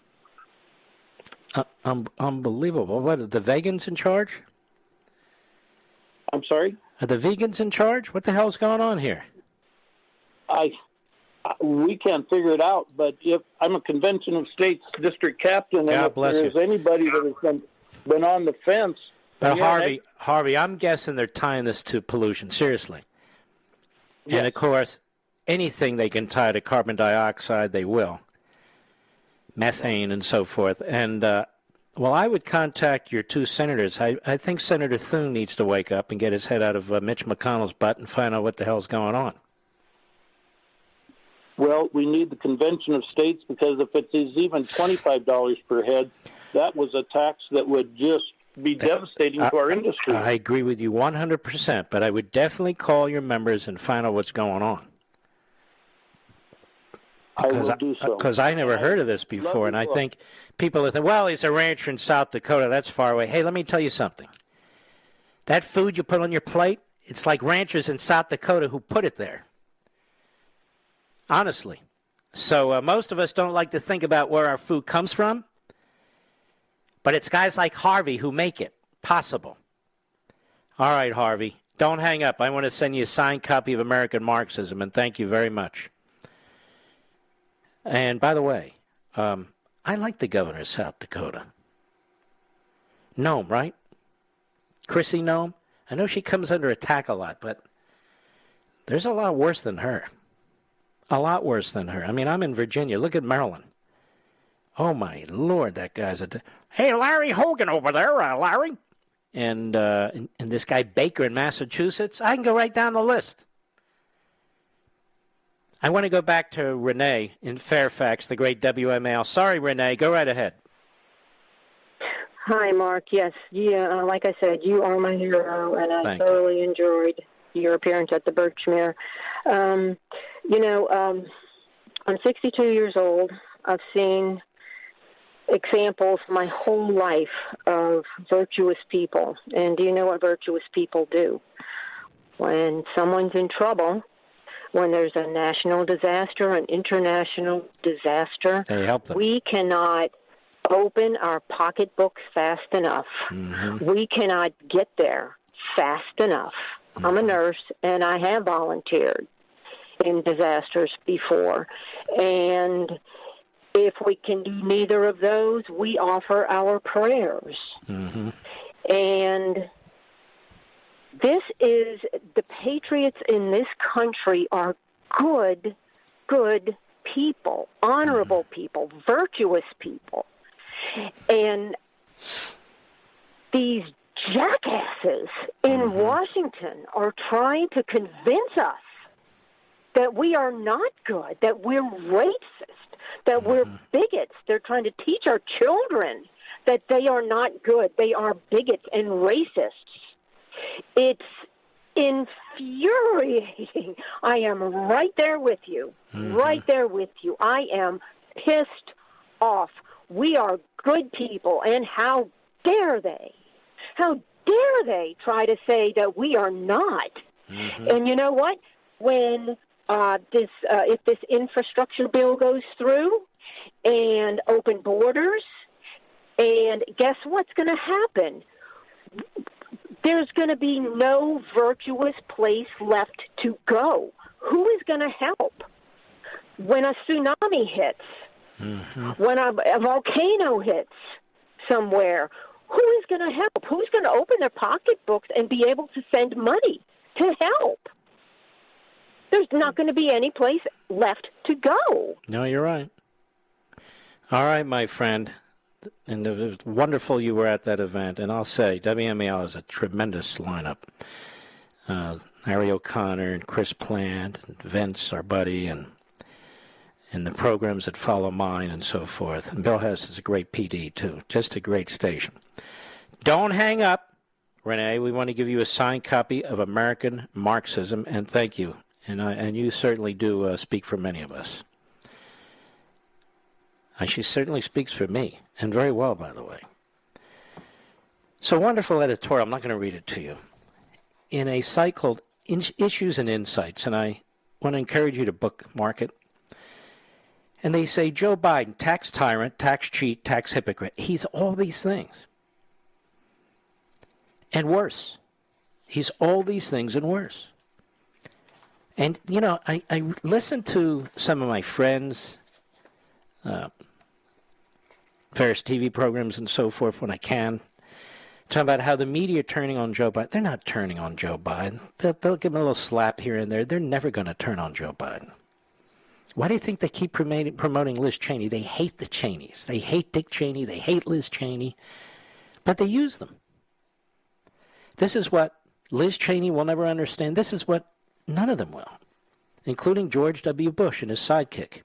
Unbelievable. What, are the vegans in charge? I'm sorry? Are the vegans in charge? What the hell's going on here? We can't figure it out, but if I'm a Convention of States district captain, and if there's anybody that has been on the fence... But Harvey, I'm guessing they're tying this to pollution, seriously. Yes. And, of course, anything they can tie to carbon dioxide, they will. Methane and so forth. And, well, I would contact your 2 senators. I think Senator Thune needs to wake up and get his head out of Mitch McConnell's butt and find out what the hell's going on. Well, we need the Convention of States because if it is even $25 per head, that was a tax that would just be devastating to our industry. I agree with you 100%, but I would definitely call your members and find out what's going on. I will do so. Because I never heard of this before, and I think people think, well, he's a rancher in South Dakota. That's far away. Hey, let me tell you something. That food you put on your plate, it's like ranchers in South Dakota who put it there. Honestly. So most of us don't like to think about where our food comes from, but it's guys like Harvey who make it possible. All right, Harvey, don't hang up. I want to send you a signed copy of American Marxism, and thank you very much. And by the way, I like the governor of South Dakota. Nome, right? Chrissy Nome? I know she comes under attack a lot, but there's a lot worse than her. A lot worse than her. I mean, I'm in Virginia. Look at Maryland. Oh, my Lord, that guy's hey, Larry Hogan over there, Larry. And this guy Baker in Massachusetts. I can go right down the list. I want to go back to Renee in Fairfax, the great WMAL. Sorry, Renee. Go right ahead. Hi, Mark. Yes, like I said, you are my hero, and I thoroughly enjoyed your appearance at the Birchmere. I'm 62 years old. I've seen examples my whole life of virtuous people. And do you know what virtuous people do? When someone's in trouble, when there's a national disaster, an international disaster, they help them. We cannot open our pocketbooks fast enough. Mm-hmm. We cannot get there fast enough. Mm-hmm. I'm a nurse, and I have volunteered in disasters before. And if we can do neither of those, we offer our prayers. Mm-hmm. And the patriots in this country are good good people, honorable people, virtuous people. And these jackasses in Washington are trying to convince us that we are not good, that we're racist, that we're bigots. They're trying to teach our children that they are not good. They are bigots and racists. It's infuriating. I am right there with you, right there with you. I am pissed off. We are good people, and how dare they? How dare they try to say that we are not? And you know what? When if this infrastructure bill goes through and open borders, and guess what's going to happen? There's going to be no virtuous place left to go. Who is going to help when a tsunami hits? When a volcano hits somewhere? Who is going to help? Who's going to open their pocketbooks and be able to send money to help? There's not going to be any place left to go. No, you're right. All right, my friend. And it was wonderful you were at that event. And I'll say, WMAL is a tremendous lineup. Harry O'Connor and Chris Plant, and Vince, our buddy, and the programs that follow mine and so forth. And Bill Hess is a great PD, too. Just a great station. Don't hang up, Renee. We want to give you a signed copy of American Marxism, and thank you. And you certainly do speak for many of us. She certainly speaks for me, and very well, by the way. So wonderful editorial. I'm not going to read it to you. In a site called Issues and Insights, and I want to encourage you to bookmark it. And they say, Joe Biden, tax tyrant, tax cheat, tax hypocrite. He's all these things. And worse. He's all these things and worse. And, you know, I listened to some of my friends' various TV programs and so forth when I can, talking about how the media are turning on Joe Biden. They're not turning on Joe Biden. They'll give him a little slap here and there. They're never going to turn on Joe Biden. Why do you think they keep promoting Liz Cheney? They hate the Cheneys. They hate Dick Cheney. They hate Liz Cheney. But they use them. This is what Liz Cheney will never understand. This is what none of them will, including George W. Bush and his sidekick.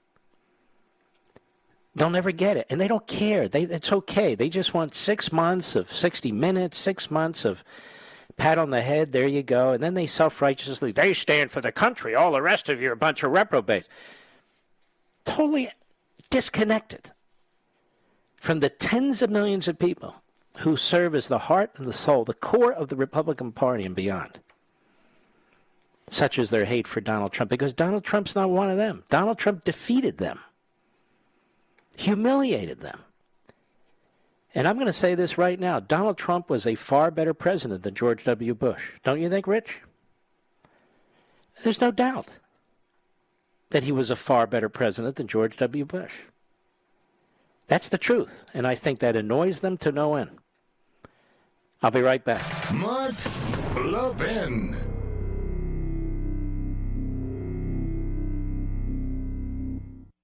They'll never get it, and they don't care. It's okay. They just want 6 months of 60 Minutes, 6 months of pat on the head, there you go, and then they self-righteously, they stand for the country. All the rest of you are a bunch of reprobates. Totally disconnected from the tens of millions of people who serve as the heart and the soul, the core of the Republican Party and beyond, such as their hate for Donald Trump, because Donald Trump's not one of them. Donald Trump defeated them, humiliated them. And I'm going to say this right now. Donald Trump was a far better president than George W. Bush. Don't you think, Rich? There's no doubt that he was a far better president than George W. Bush. That's the truth. And I think that annoys them to no end. I'll be right back. Mark Levin.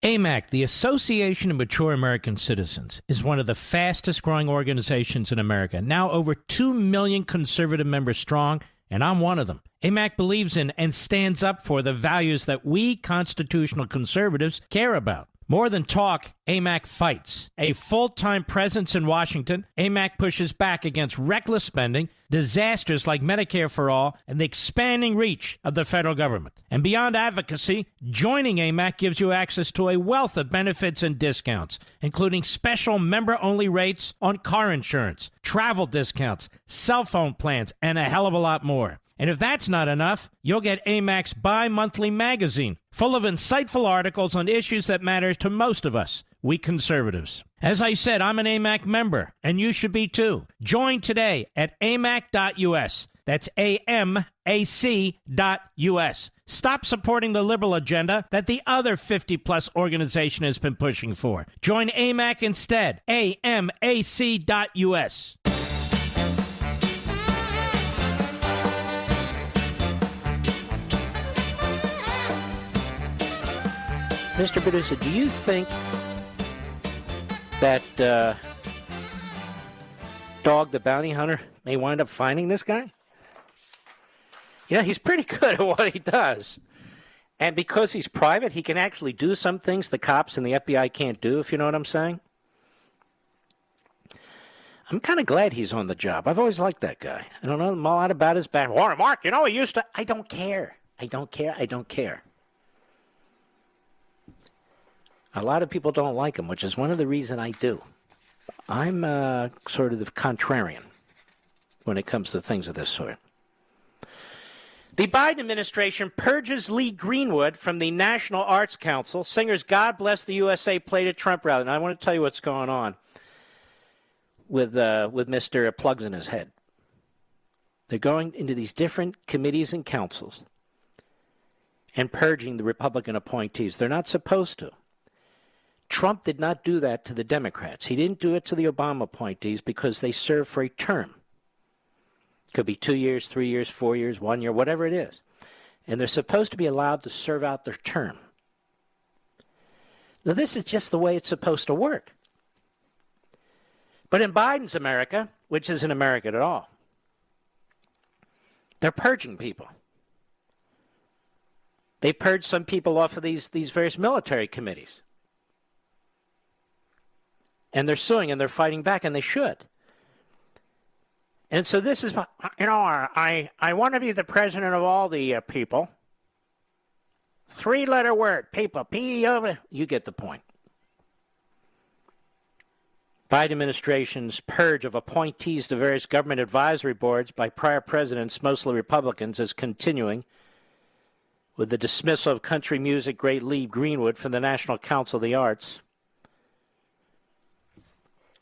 AMAC, the Association of Mature American Citizens, is one of the fastest-growing organizations in America, now over 2 million conservative members strong, and I'm one of them. AMAC believes in and stands up for the values that we constitutional conservatives care about. More than talk, AMAC fights. A full-time presence in Washington, AMAC pushes back against reckless spending, disasters like Medicare for All, and the expanding reach of the federal government. And beyond advocacy, joining AMAC gives you access to a wealth of benefits and discounts, including special member-only rates on car insurance, travel discounts, cell phone plans, and a hell of a lot more. And if that's not enough, you'll get AMAC's bi-monthly magazine, full of insightful articles on issues that matter to most of us, we conservatives. As I said, I'm an AMAC member, and you should be too. Join today at amac.us. That's AMAC.us. Stop supporting the liberal agenda that the other 50-plus organization has been pushing for. Join AMAC instead. AMAC.us. Mr. Producer, do you think that Dog the Bounty Hunter may wind up finding this guy? You know, he's pretty good at what he does. And because he's private, he can actually do some things the cops and the FBI can't do, if you know what I'm saying. I'm kind of glad he's on the job. I've always liked that guy. I don't know a lot about his back. Warren, Mark, you know, he used to... I don't care. I don't care. A lot of people don't like him, which is one of the reasons I do. I'm sort of the contrarian when it comes to things of this sort. The Biden administration purges Lee Greenwood from the National Arts Council. Singers God Bless the USA played at Trump rally. And I want to tell you what's going on with Mr. Plugs in his head. They're going into these different committees and councils and purging the Republican appointees. They're not supposed to. Trump did not do that to the Democrats. He didn't do it to the Obama appointees because they serve for a term. Could be 2 years, 3 years, 4 years, 1 year, whatever it is. And they're supposed to be allowed to serve out their term. Now, this is just the way it's supposed to work. But in Biden's America, which isn't America at all, they're purging people. They purged some people off of these various military committees. And they're suing and they're fighting back, and they should. And so this is, you know, I want to be the president of all the people. 3-letter word, people, P-E-O, you get the point. Biden administration's purge of appointees to various government advisory boards by prior presidents, mostly Republicans, is continuing with the dismissal of country music great Lee Greenwood from the National Council of the Arts.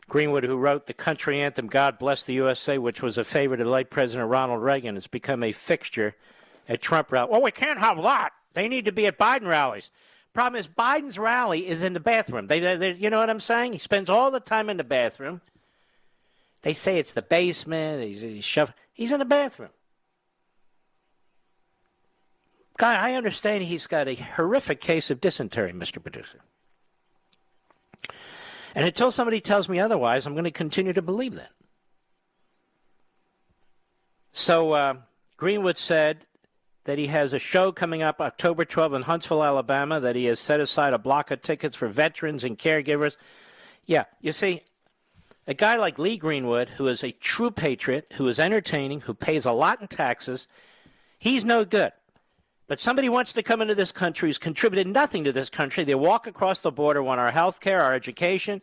Greenwood, who wrote the country anthem God Bless the USA, which was a favorite of the late President Ronald Reagan, has become a fixture at Trump rallies. Well, we can't have that. They need to be at Biden rallies. Problem is, Biden's rally is in the bathroom. They, you know what I'm saying? He spends all the time in the bathroom. They say it's the basement. He's in the bathroom. Guy, I understand he's got a horrific case of dysentery, Mr. Producer. And until somebody tells me otherwise, I'm going to continue to believe that. So Greenwood said that he has a show coming up October 12th in Huntsville, Alabama, that he has set aside a block of tickets for veterans and caregivers. Yeah, you see, a guy like Lee Greenwood, who is a true patriot, who is entertaining, who pays a lot in taxes, he's no good. But somebody wants to come into this country who's contributed nothing to this country. They walk across the border, want our health care, our education,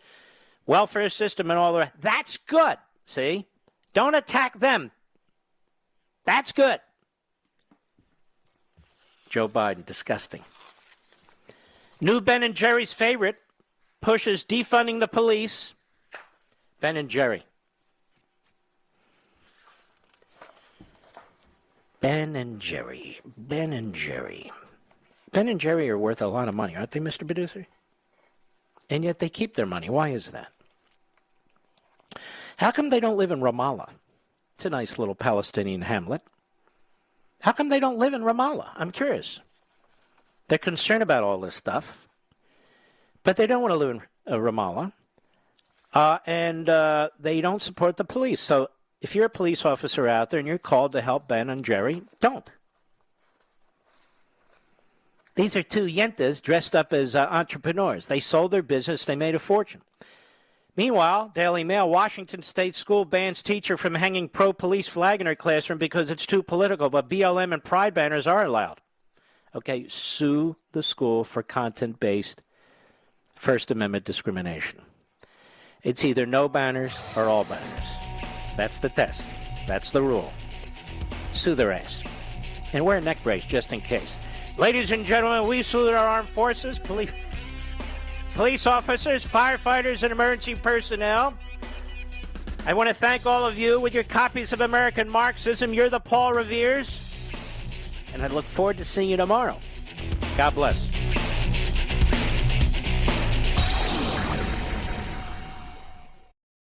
welfare system, and all the rest. That's good, see? Don't attack them. That's good. Joe Biden, disgusting. New Ben & Jerry's favorite pushes defunding the police. Ben & Jerry. Ben & Jerry. Ben & Jerry. Ben & Jerry are worth a lot of money, aren't they, Mr. Producer? And yet they keep their money. Why is that? How come they don't live in Ramallah? It's a nice little Palestinian hamlet. How come they don't live in Ramallah? I'm curious. They're concerned about all this stuff, but they don't want to live in Ramallah, and they don't support the police. So if you're a police officer out there and you're called to help Ben and Jerry, don't. These are two yentas dressed up as entrepreneurs. They sold their business. They made a fortune. Meanwhile, Daily Mail, Washington State school bans teacher from hanging pro-police flag in her classroom because it's too political, but BLM and pride banners are allowed. Okay, sue the school for content-based First Amendment discrimination. It's either no banners or all banners. That's the test. That's the rule. Sue their ass. And wear a neck brace just in case. Ladies and gentlemen, we salute our armed forces, police officers, firefighters, and emergency personnel. I want to thank all of you with your copies of American Marxism. You're the Paul Reveres. And I look forward to seeing you tomorrow. God bless.